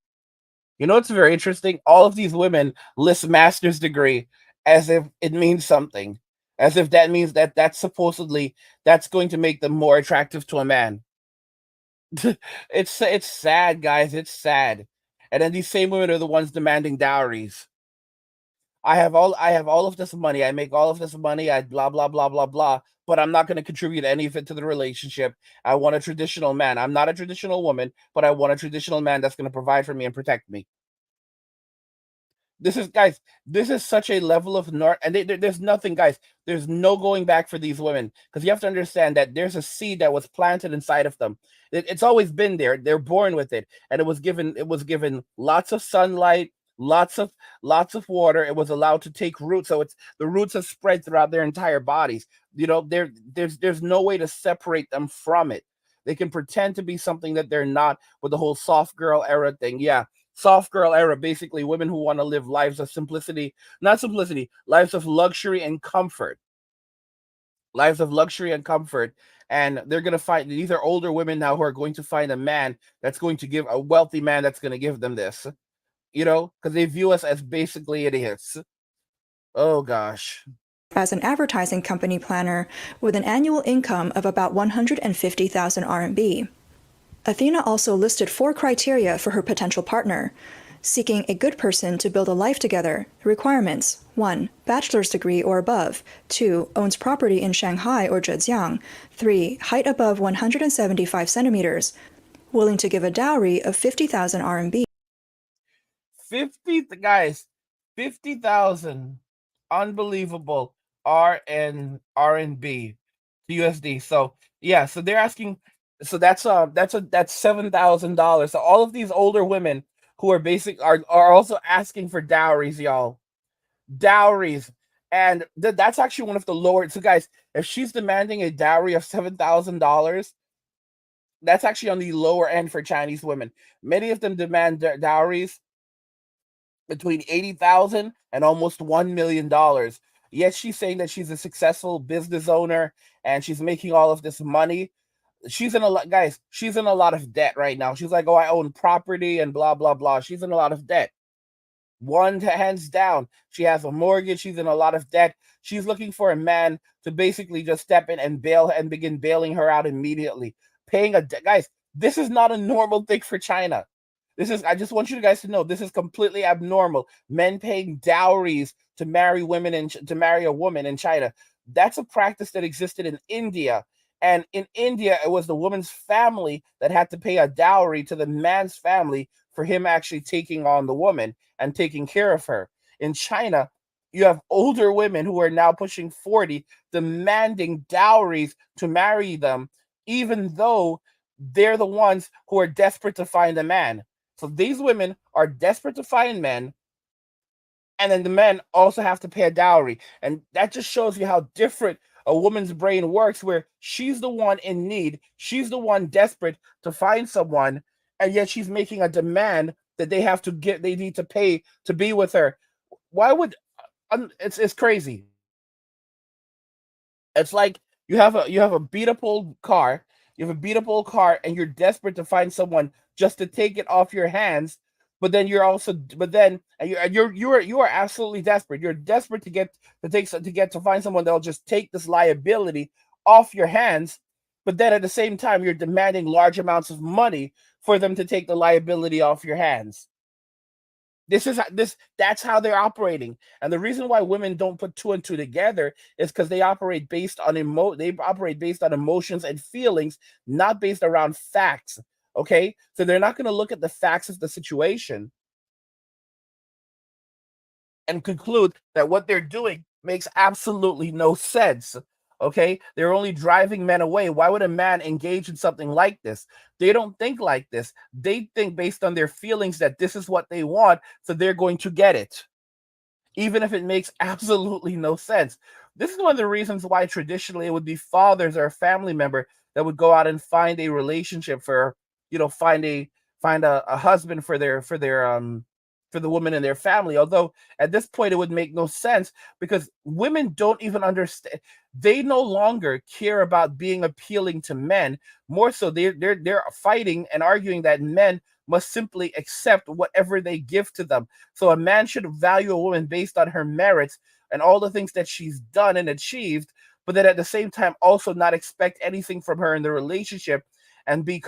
You know what's very interesting? All of these women list master's degree as if it means something. As if that means that's going to make them more attractive to a man. It's sad, guys. It's sad. And then these same women are the ones demanding dowries. I have all of this money. I make all of this money. I blah blah blah blah blah. But I'm not going to contribute any of it to the relationship. I want a traditional man. I'm not a traditional woman, but I want a traditional man that's going to provide for me and protect me. This is such a level of and there's nothing, guys. There's no going back for these women, because you have to understand that there's a seed that was planted inside of them. It's always been there. They're born with it, and it was given lots of sunlight, lots of water. It was allowed to take root, so the roots have spread throughout their entire bodies. There's no way to separate them from it. They can pretend to be something that they're not with the whole soft girl era thing. Yeah, soft girl era, basically women who want to live lives of simplicity, not simplicity, lives of luxury and comfort. Lives of luxury and comfort. And they're going to find, these are older women now who are going to find a man that's going to give, a wealthy man that's going to give them this, because they view us as basically idiots. Oh, gosh. As an advertising company planner with an annual income of about 150,000 RMB. Athena also listed 4 criteria for her potential partner. Seeking a good person to build a life together. Requirements: 1. Bachelor's degree or above. 2. Owns property in Shanghai or Zhejiang. 3. Height above 175 centimeters. Willing to give a dowry of 50,000 RMB. 50,000. Unbelievable. RMB to USD. So yeah, so they're asking, so that's $7,000. So all of these older women who are are also asking for dowries, y'all. Dowries. And that's actually one of the lower. So guys, if she's demanding a dowry of $7,000, that's actually on the lower end for Chinese women. Many of them demand dowries between $80,000 and almost $1 million. Yes, she's saying that she's a successful business owner and she's making all of this money. She's in a lot, guys. She's in a lot of debt right now. She's like, oh, I own property and blah, blah, blah. She's in a lot of debt. Hands down, she has a mortgage. She's in a lot of debt. She's looking for a man to basically just step in and bail and begin bailing her out immediately. Guys, this is not a normal thing for China. I just want you guys to know, this is completely abnormal. Men paying dowries to marry women and to marry a woman in China. That's a practice that existed in India. And in India, it was the woman's family that had to pay a dowry to the man's family for him actually taking on the woman and taking care of her. In China, you have older women who are now pushing 40 demanding dowries to marry them, even though they're the ones who are desperate to find a man. So these women are desperate to find men, and then the men also have to pay a dowry. And that just shows you how different a woman's brain works, where she's the one in need, she's the one desperate to find someone, and yet she's making a demand that they need to pay to be with her. Why would it's crazy. It's like you have a beat up old car, and you're desperate to find someone just to take it off your hands, but then you are absolutely desperate. You're desperate to find someone that'll just take this liability off your hands, but then at the same time you're demanding large amounts of money for them to take the liability off your hands. That's how they're operating. And the reason why women don't put 2 and 2 together is because they operate based on emotions and feelings, not based around facts. Okay? So they're not going to look at the facts of the situation and conclude that what they're doing makes absolutely no sense. Okay? They're only driving men away. Why would a man engage in something like this? They don't think like this. They think based on their feelings that this is what they want, so they're going to get it, even if it makes absolutely no sense. This is one of the reasons why traditionally it would be fathers or a family member that would go out and find a relationship find a husband for the woman in their family. Although at this point it would make no sense, because women don't even understand. They no longer care about being appealing to men. More so, they're fighting and arguing that men must simply accept whatever they give to them. So a man should value a woman based on her merits and all the things that she's done and achieved, but then at the same time also not expect anything from her in the relationship and be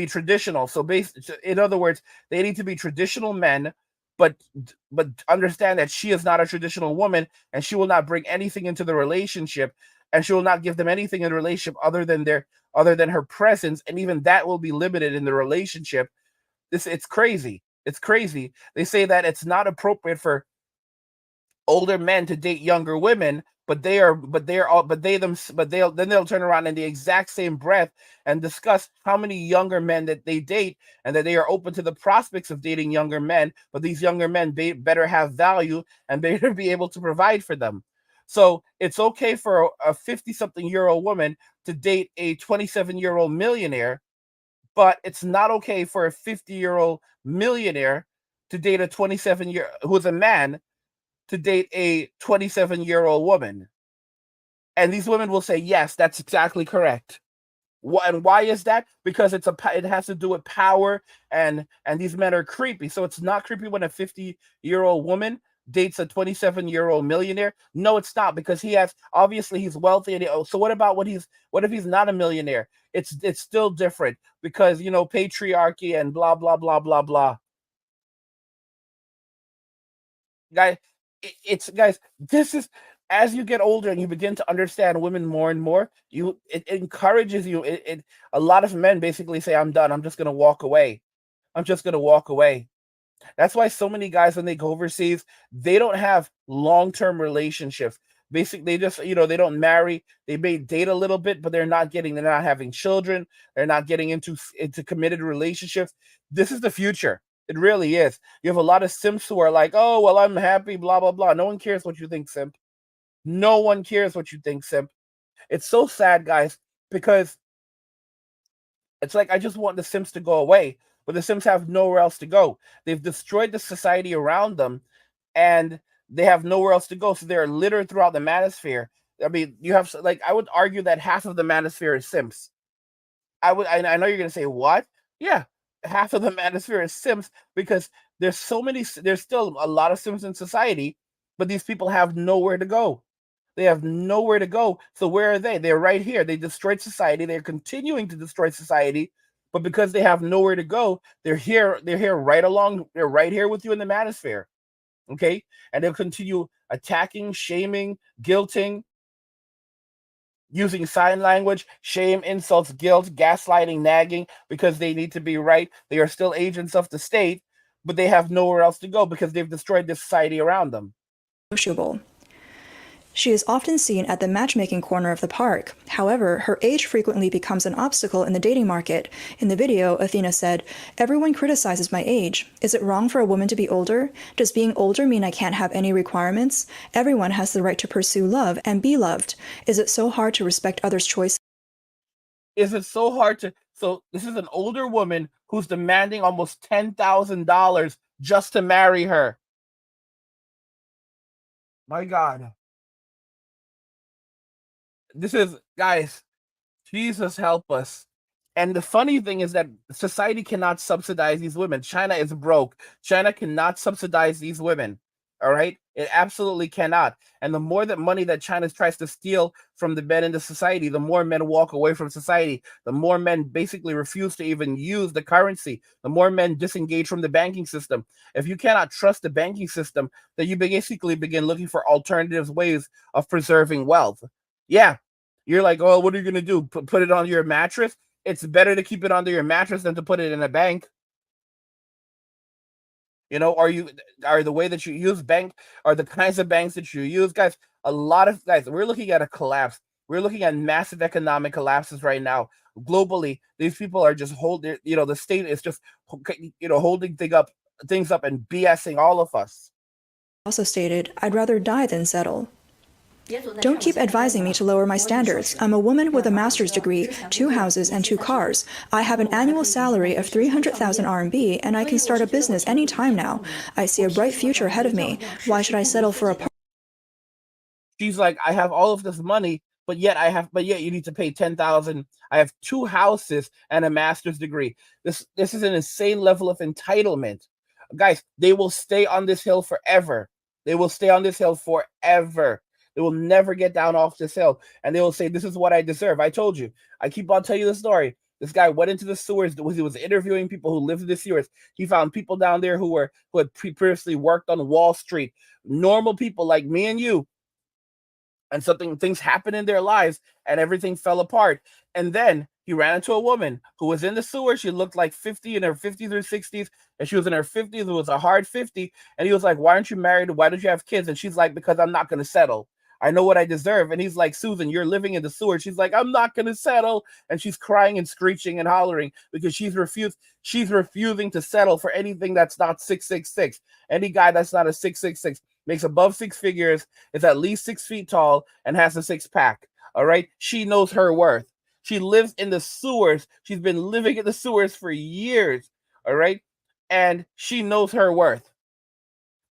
traditional. So in other words, they need to be traditional men, but understand that she is not a traditional woman, and she will not bring anything into the relationship, and she will not give them anything in the relationship other than her presence, and even that will be limited in the relationship. It's crazy. It's crazy. They say that it's not appropriate for older men to date younger women, but they'll turn around in the exact same breath and discuss how many younger men that they date, and that they are open to the prospects of dating younger men, but these younger men better have value and better be able to provide for them. So it's okay for a 50-something-year-old woman to date a 27-year-old millionaire, but it's not okay for a 50-year-old millionaire to date a 27-year who's a man to date a 27-year-old woman. And these women will say, yes, that's exactly correct. And why is that? Because it has to do with power, and these men are creepy. So it's not creepy when a 50-year-old woman dates a 27-year-old millionaire. No, it's not, because obviously he's wealthy. So what if he's not a millionaire? It's still different, because patriarchy and blah blah blah blah blah. Guys, this is, as you get older and you begin to understand women more and more, it encourages you. A lot of men basically say, I'm done. I'm just going to walk away. I'm just going to walk away. That's why so many guys, when they go overseas, they don't have long-term relationships. Basically, they just, they don't marry. They may date a little bit, but they're not having children. They're not getting into committed relationships. This is the future. It really is. You have a lot of simps who are like, oh, well, I'm happy, blah, blah, blah. No one cares what you think, simp. No one cares what you think, simp. It's so sad, guys, because it's like, I just want the simps to go away, but the simps have nowhere else to go. They've destroyed the society around them, and they have nowhere else to go. So they're littered throughout the manosphere. I mean, you have, like, I would argue that half of the manosphere is simps. I know you're going to say, what? Yeah, half of the manosphere is simps, because there's still a lot of simps in society, but these people have nowhere to go. They have nowhere to go. So where are they? They're right here. They destroyed society. They're continuing to destroy society, but because they have nowhere to go, they're here right along. They're right here with you in the manosphere. Okay? And they'll continue attacking, shaming, guilting, using sign language, shame, insults, guilt, gaslighting, nagging, because they need to be right. They are still agents of the state, but they have nowhere else to go because they've destroyed the society around them. Sociable. She is often seen at the matchmaking corner of the park. However, her age frequently becomes an obstacle in the dating market. In the video, Athena said, "Everyone criticizes my age. Is it wrong for a woman to be older? Does being older mean I can't have any requirements? Everyone has the right to pursue love and be loved. Is it so hard to respect others' choices?" Is it so hard to... So this is an older woman who's demanding almost $10,000 just to marry her. My God. This is, guys, Jesus help us. And the funny thing is that society cannot subsidize these women. China is broke. China cannot subsidize these women. All right? It absolutely cannot. And the more that money that China tries to steal from the men in the society, the more men walk away from society. The more men basically refuse to even use the currency. The more men disengage from the banking system. If you cannot trust the banking system, then you basically begin looking for alternative ways of preserving wealth. Yeah, you're like, oh, what are you going to do? Put it on your mattress? It's better to keep it under your mattress than to put it in a bank. Are the way that you use bank, are the kinds of banks that you use, guys, we're looking at a collapse. We're looking at massive economic collapses right now. Globally, these people are just holding, the state is just, holding things up and BSing all of us. Also stated, "I'd rather die than settle. Don't keep advising me to lower my standards. I'm a woman with a master's degree, 2 houses, and 2 cars. I have an annual salary of 300,000 RMB, and I can start a business any time now. I see a bright future ahead of me. Why should I settle for a..." She's like, I have all of this money, but yet you need to pay 10,000. I have 2 houses and a master's degree. This is an insane level of entitlement. Guys, they will stay on this hill forever. They will stay on this hill forever. They will never get down off this hill, and they will say, this is what I deserve. I told you. I keep on telling you the story. This guy went into the sewers. He was interviewing people who lived in the sewers. He found people down there who had previously worked on Wall Street, normal people like me and you, and things happened in their lives, and everything fell apart. And then he ran into a woman who was in the sewer. She looked like 50, in her 50s or 60s, and she was in her 50s. It was a hard 50, and he was like, why aren't you married? Why don't you have kids? And she's like, because I'm not going to settle. I know what I deserve. And he's like, Susan, you're living in the sewer. She's like, I'm not going to settle. And she's crying and screeching and hollering because she's refusing to settle for anything that's not 666. Any guy that's not a 666. makes above six figures, is at least 6 feet tall, and has a six-pack. All right? She knows her worth. She lives in the sewers. She's been living in the sewers for years. All right? And she knows her worth.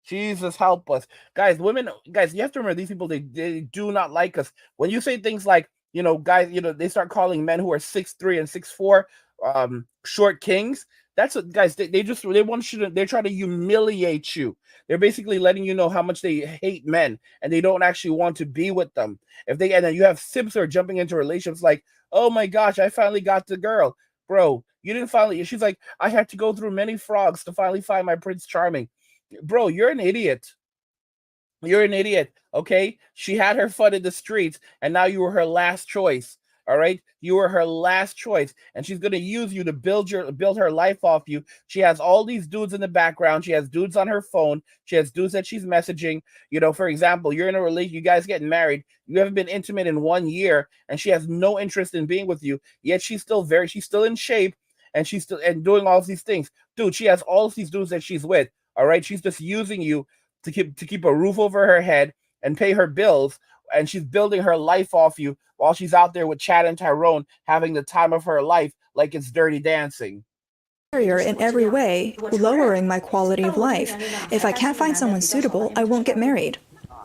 Jesus help us. Guys, women, guys, you have to remember these people, they do not like us. When you say things like, guys, they start calling men who are 6'3" and 6'4" short kings. That's what, guys, they want you to, they're trying to humiliate you. They're basically letting you know how much they hate men and they don't actually want to be with them. And then you have simps who are jumping into relationships like, oh my gosh, I finally got the girl. Bro, you didn't finally. She's like, I had to go through many frogs to finally find my Prince Charming. Bro, you're an idiot. You're an idiot, okay? She had her fun in the streets, and now you were her last choice, all right? You were her last choice, and she's going to use you to build her life off you. She has all these dudes in the background. She has dudes on her phone. She has dudes that she's messaging. For example, you're in a relationship, you guys getting married. You haven't been intimate in 1 year, and she has no interest in being with you, yet she's still in shape, and she's still doing all these things. Dude, she has all of these dudes that she's with, all right? She's just using you to keep a roof over her head and pay her bills, and she's building her life off you while she's out there with Chad and Tyrone having the time of her life like it's Dirty Dancing. In every way, lowering my quality of life. If I can't find someone suitable, I won't get married.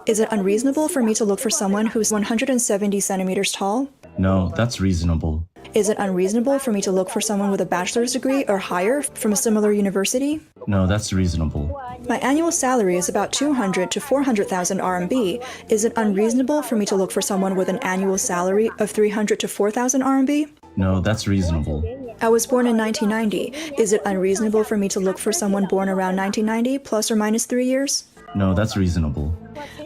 Is it unreasonable for me to look for someone who's 170 centimeters tall? No, that's reasonable. Is it unreasonable for me to look for someone with a bachelor's degree or higher from a similar university? No, that's reasonable. My annual salary is about 200 to 400,000 RMB. Is it unreasonable for me to look for someone with an annual salary of 300 to 4,000 RMB? No, that's reasonable. I was born in 1990. Is it unreasonable for me to look for someone born around 1990, plus or minus 3 years? No, that's reasonable.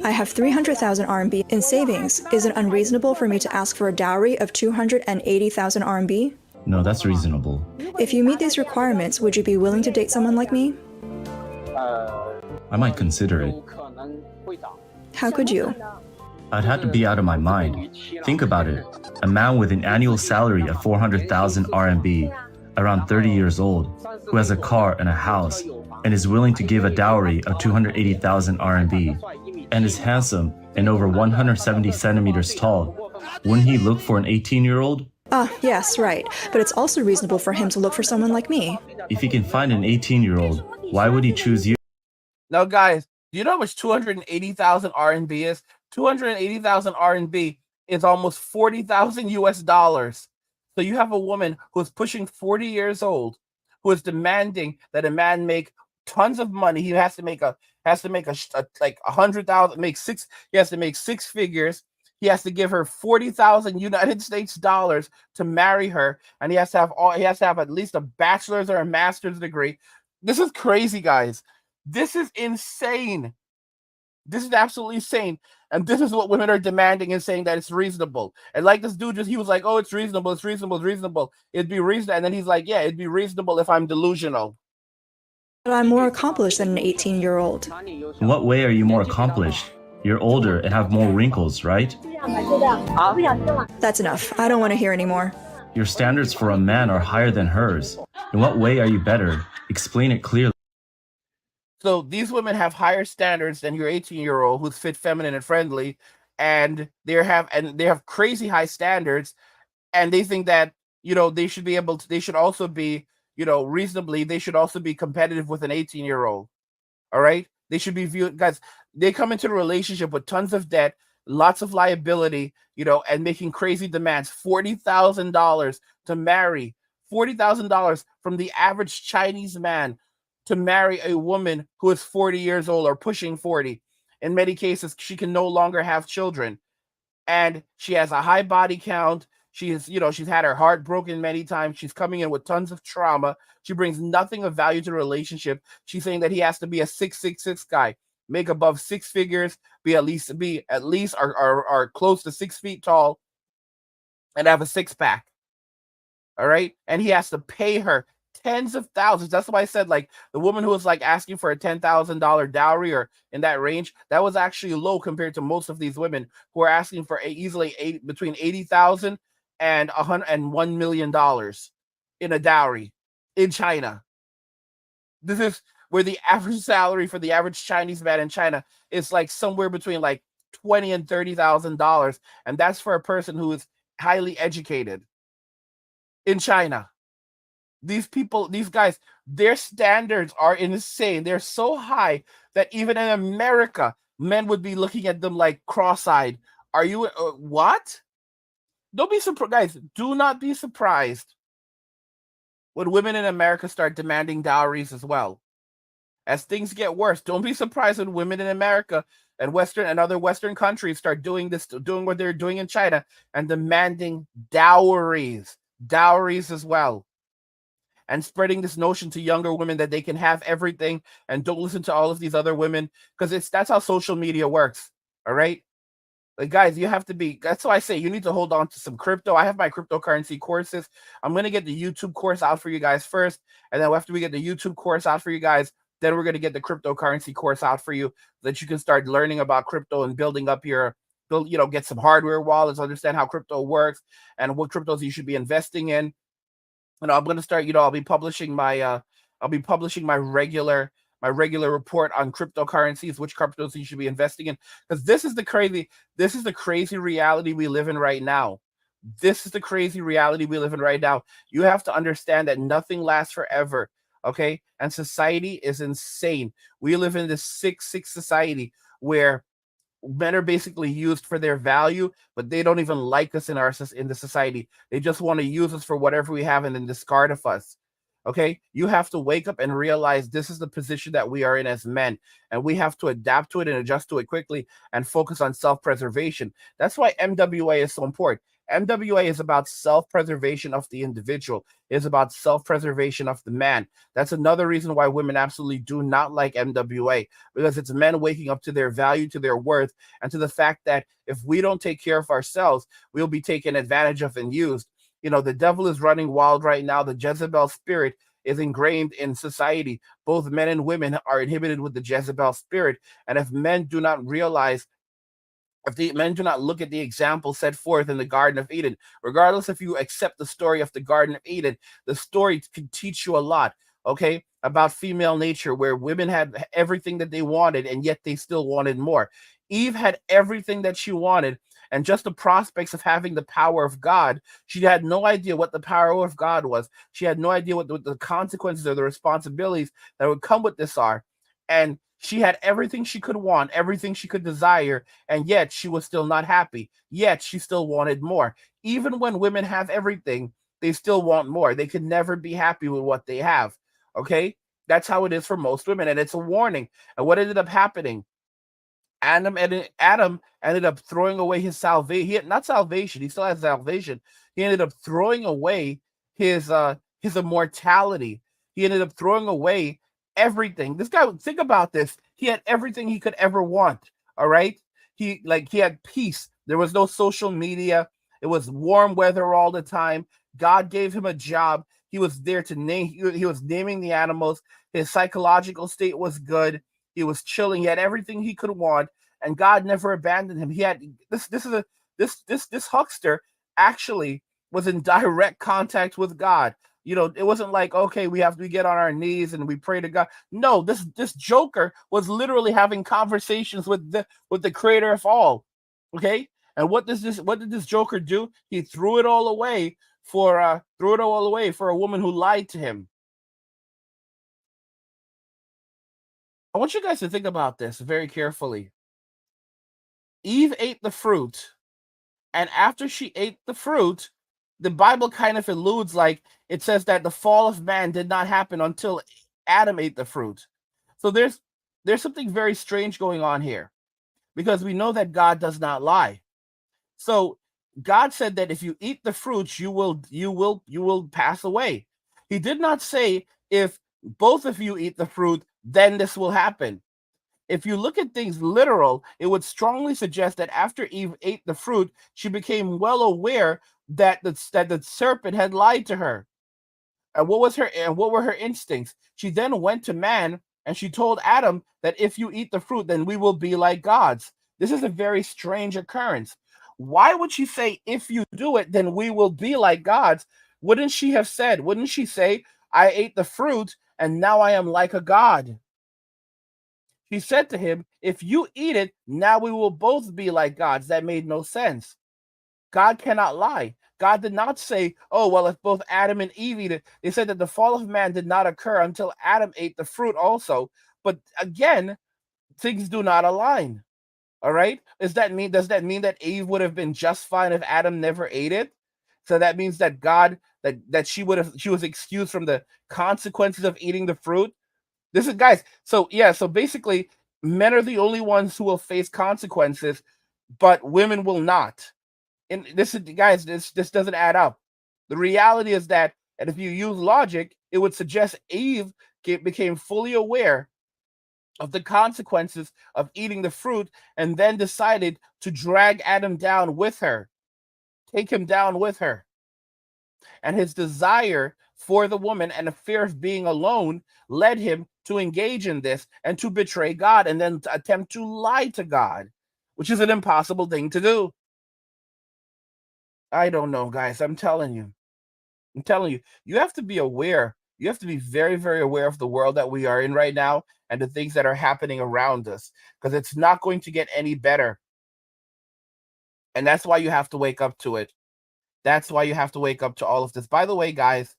I have 300,000 RMB in savings. Is it unreasonable for me to ask for a dowry of 280,000 RMB? No, that's reasonable. If you meet these requirements, would you be willing to date someone like me? I might consider it. How could you? I'd have to be out of my mind. Think about it. A man with an annual salary of 400,000 RMB, around 30 years old, who has a car and a house, and is willing to give a dowry of 280,000 RMB, and is handsome and over 170 centimeters tall. Wouldn't he look for an 18-year-old? Yes, right. But it's also reasonable for him to look for someone like me. If he can find an 18-year-old, why would he choose you? Now, guys, do you know how much 280,000 RMB is? 280,000 RMB is almost 40,000 US dollars. So you have a woman who's pushing 40 years old, who is demanding that a man make tons of money. He has to make like 100,000, he has to make six figures. He has to give her 40,000 United States dollars to marry her, and he has to have at least a bachelor's or a master's degree. This is crazy, guys. This is insane. This is absolutely insane. And this is what women are demanding and saying that it's reasonable. And like this dude he was like, oh, it's reasonable, it's reasonable, it's reasonable. It'd be reasonable. And then he's like, yeah, it'd be reasonable if I'm delusional. But I'm more accomplished than an 18-year-old. In what way are you more accomplished? You're older and have more wrinkles, right? That's enough. I don't want to hear anymore. Your standards for a man are higher than hers. In what way are you better? Explain it clearly. So these women have higher standards than your 18-year-old who's fit, feminine, and friendly, and they have crazy high standards, and they think that they should also be reasonably, they should also be competitive with an 18-year-old. All right, they should be viewed, guys. They come into a relationship with tons of debt, lots of liability, and making crazy demands. $40,000 to marry, $40,000 from the average Chinese man to marry a woman who is 40 years old or pushing 40. In many cases, she can no longer have children. And she has a high body count. She's had her heart broken many times. She's coming in with tons of trauma. She brings nothing of value to the relationship. She's saying that he has to be a 6'6" guy, make above six figures, be at least or close to 6 feet tall, and have a six-pack. All right? And he has to pay her tens of thousands. That's why I said, like, the woman who was like asking for a $10,000 dowry or in that range, that was actually low compared to most of these women who are asking for easily between $80,000 and $101 million in a dowry in China. This is where the average salary for the average Chinese man in China is like somewhere between like $20,000 and $30,000, and that's for a person who is highly educated in China. These people, these guys, their standards are insane. They're so high that even in America, men would be looking at them like cross-eyed. Are you what? Don't be surprised, guys. Do not be surprised when women in America start demanding dowries as well. As things get worse, don't be surprised when women in America and other Western countries start doing what they're doing in China and demanding dowries as well, and spreading this notion to younger women that they can have everything and don't listen to all of these other women, because that's how social media works. All right. Like, guys, you have to be, that's why I say you need to hold on to some crypto. I have my cryptocurrency courses. I'm going to get the YouTube course out for you guys first. And then after we get the YouTube course out for you guys, then we're going to get the cryptocurrency course out for you so that you can start learning about crypto and building up get some hardware wallets, understand how crypto works and what cryptos you should be investing in. I'm going to start, I'll be publishing my regular report on cryptocurrencies, which cryptos you should be investing in, because this is the crazy reality we live in right now. This is the crazy reality we live in right now. You have to understand that nothing lasts forever, okay? And society is insane. We live in this sick society where men are basically used for their value, but they don't even like us in the society. They just want to use us for whatever we have and then discard of us. Okay, you have to wake up and realize this is the position that we are in as men, and we have to adapt to it and adjust to it quickly and focus on self-preservation. That's why MWA is so important. MWA is about self-preservation of the individual. It's about self-preservation of the man. That's another reason why women absolutely do not like MWA, because it's men waking up to their value, to their worth, and to the fact that if we don't take care of ourselves, we'll be taken advantage of and used. The devil is running wild right now. The Jezebel spirit is ingrained in society. Both men and women are inhibited with the Jezebel spirit. And if men do not realize, if the men do not look at the example set forth in the Garden of Eden, regardless if you accept the story of the Garden of Eden, the story can teach you a lot, okay, about female nature, where women had everything that they wanted, and yet they still wanted more. Eve had everything that she wanted, and just the prospects of having the power of God, she had no idea what the power of God was. She had no idea what the consequences or the responsibilities that would come with this are. And she had everything she could want, everything she could desire, and yet she was still not happy. Yet she still wanted more. Even when women have everything, they still want more. They can never be happy with what they have. Okay? That's how it is for most women, and it's a warning. And what ended up happening? Adam ended up throwing away his salvation. He had not salvation. He still has salvation. He ended up throwing away his immortality. He ended up throwing away everything. This guy, think about this. He had everything he could ever want. All right. He had peace. There was no social media. It was warm weather all the time. God gave him a job. He was there to name. He was naming the animals. His psychological state was good. He was chilling. He had everything he could want, and God never abandoned him. He had this huckster actually was in direct contact with God. It wasn't like, okay, we get on our knees and we pray to God. No, this joker was literally having conversations with the creator of all. Okay, and what did this joker do? He threw it all away for a woman who lied to him. I want you guys to think about this very carefully. Eve ate the fruit, and after she ate the fruit, the Bible kind of alludes, like it says that the fall of man did not happen until Adam ate the fruit. So there's something very strange going on here, because we know that God does not lie. So God said that if you eat the fruits, you will pass away. He did not say if both of you eat the fruit, then this will happen. If you look at things literal, it would strongly suggest that after Eve ate the fruit, she became well aware that the serpent had lied to her. And what were her instincts? She then went to man and she told Adam that if you eat the fruit, then we will be like gods. This is a very strange occurrence. Why would she say, if you do it, then we will be like gods? Wouldn't she say, I ate the fruit, and now I am like a god. She said to him, if you eat it, now we will both be like gods. That made no sense. God cannot lie. God did not say, oh, well, if both Adam and Eve eat it. They said that the fall of man did not occur until Adam ate the fruit also. But again, things do not align. All right. Does that mean that Eve would have been just fine if Adam never ate it? So that means that God, that she was excused from the consequences of eating the fruit. This is, guys. So yeah. So basically, men are the only ones who will face consequences, but women will not. And this is, guys, this doesn't add up. The reality is that, and if you use logic, it would suggest Eve became fully aware of the consequences of eating the fruit and then decided to drag Adam down with her, take him down with her. And his desire for the woman and the fear of being alone led him to engage in this and to betray God and then to attempt to lie to God, which is an impossible thing to do. I don't know, guys. I'm telling you, you have to be aware. You have to be very, very aware of the world that we are in right now and the things that are happening around us, because it's not going to get any better. And that's why you have to wake up to it. That's why you have to wake up to all of this. By the way, guys,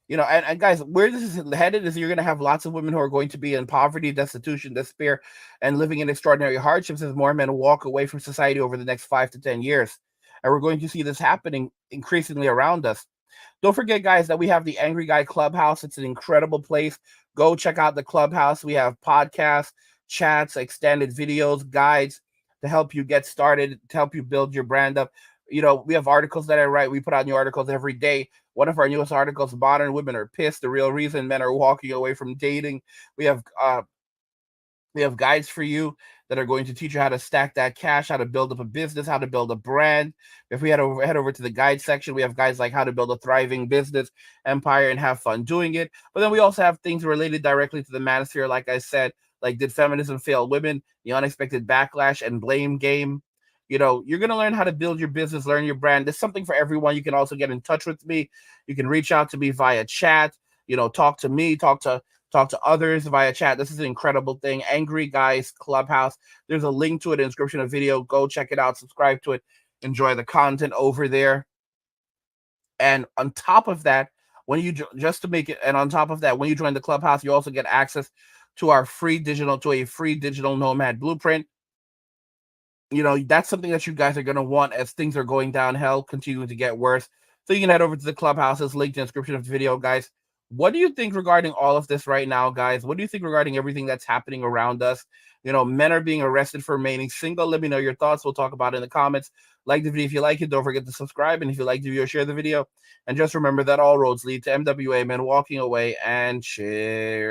and guys, where this is headed is you're going to have lots of women who are going to be in poverty, destitution, despair, and living in extraordinary hardships as more men walk away from society over the next 5 to 10 years. And we're going to see this happening increasingly around us. Don't forget, guys, that we have the Angry Guy Clubhouse. It's an incredible place. Go check out the Clubhouse. We have podcasts, chats, extended videos, guides to help you get started, to help you build your brand up. We have articles that I write. We put out new articles every day. One of our newest articles, Modern Women Are Pissed, the real reason men are walking away from dating. We have guides for you that are going to teach you how to stack that cash, how to build up a business, how to build a brand. If we head over to the guide section, we have guides like how to build a thriving business empire and have fun doing it. But then we also have things related directly to the manosphere, like I said, like did feminism fail women, the unexpected backlash and blame game. You're going to learn how to build your business, learn your brand. There's something for everyone. You can also get in touch with me. You can reach out to me via chat, talk to me, talk to others via chat. This is an incredible thing. Angry Guys Clubhouse. There's a link to it in the description of the video. Go check it out. Subscribe to it. Enjoy the content over there. And on top of that, when you join the Clubhouse, you also get access to a free digital nomad blueprint. That's something that you guys are going to want as things are going downhill, continuing to get worse. So you can head over to the Clubhouse. It's linked in the description of the video, guys. What do you think regarding all of this right now, guys? What do you think regarding everything that's happening around us? Men are being arrested for remaining single. Let me know your thoughts. We'll talk about it in the comments. Like the video if you like it. Don't forget to subscribe. And if you like the video, share the video. And just remember that all roads lead to MWA, men walking away, and share.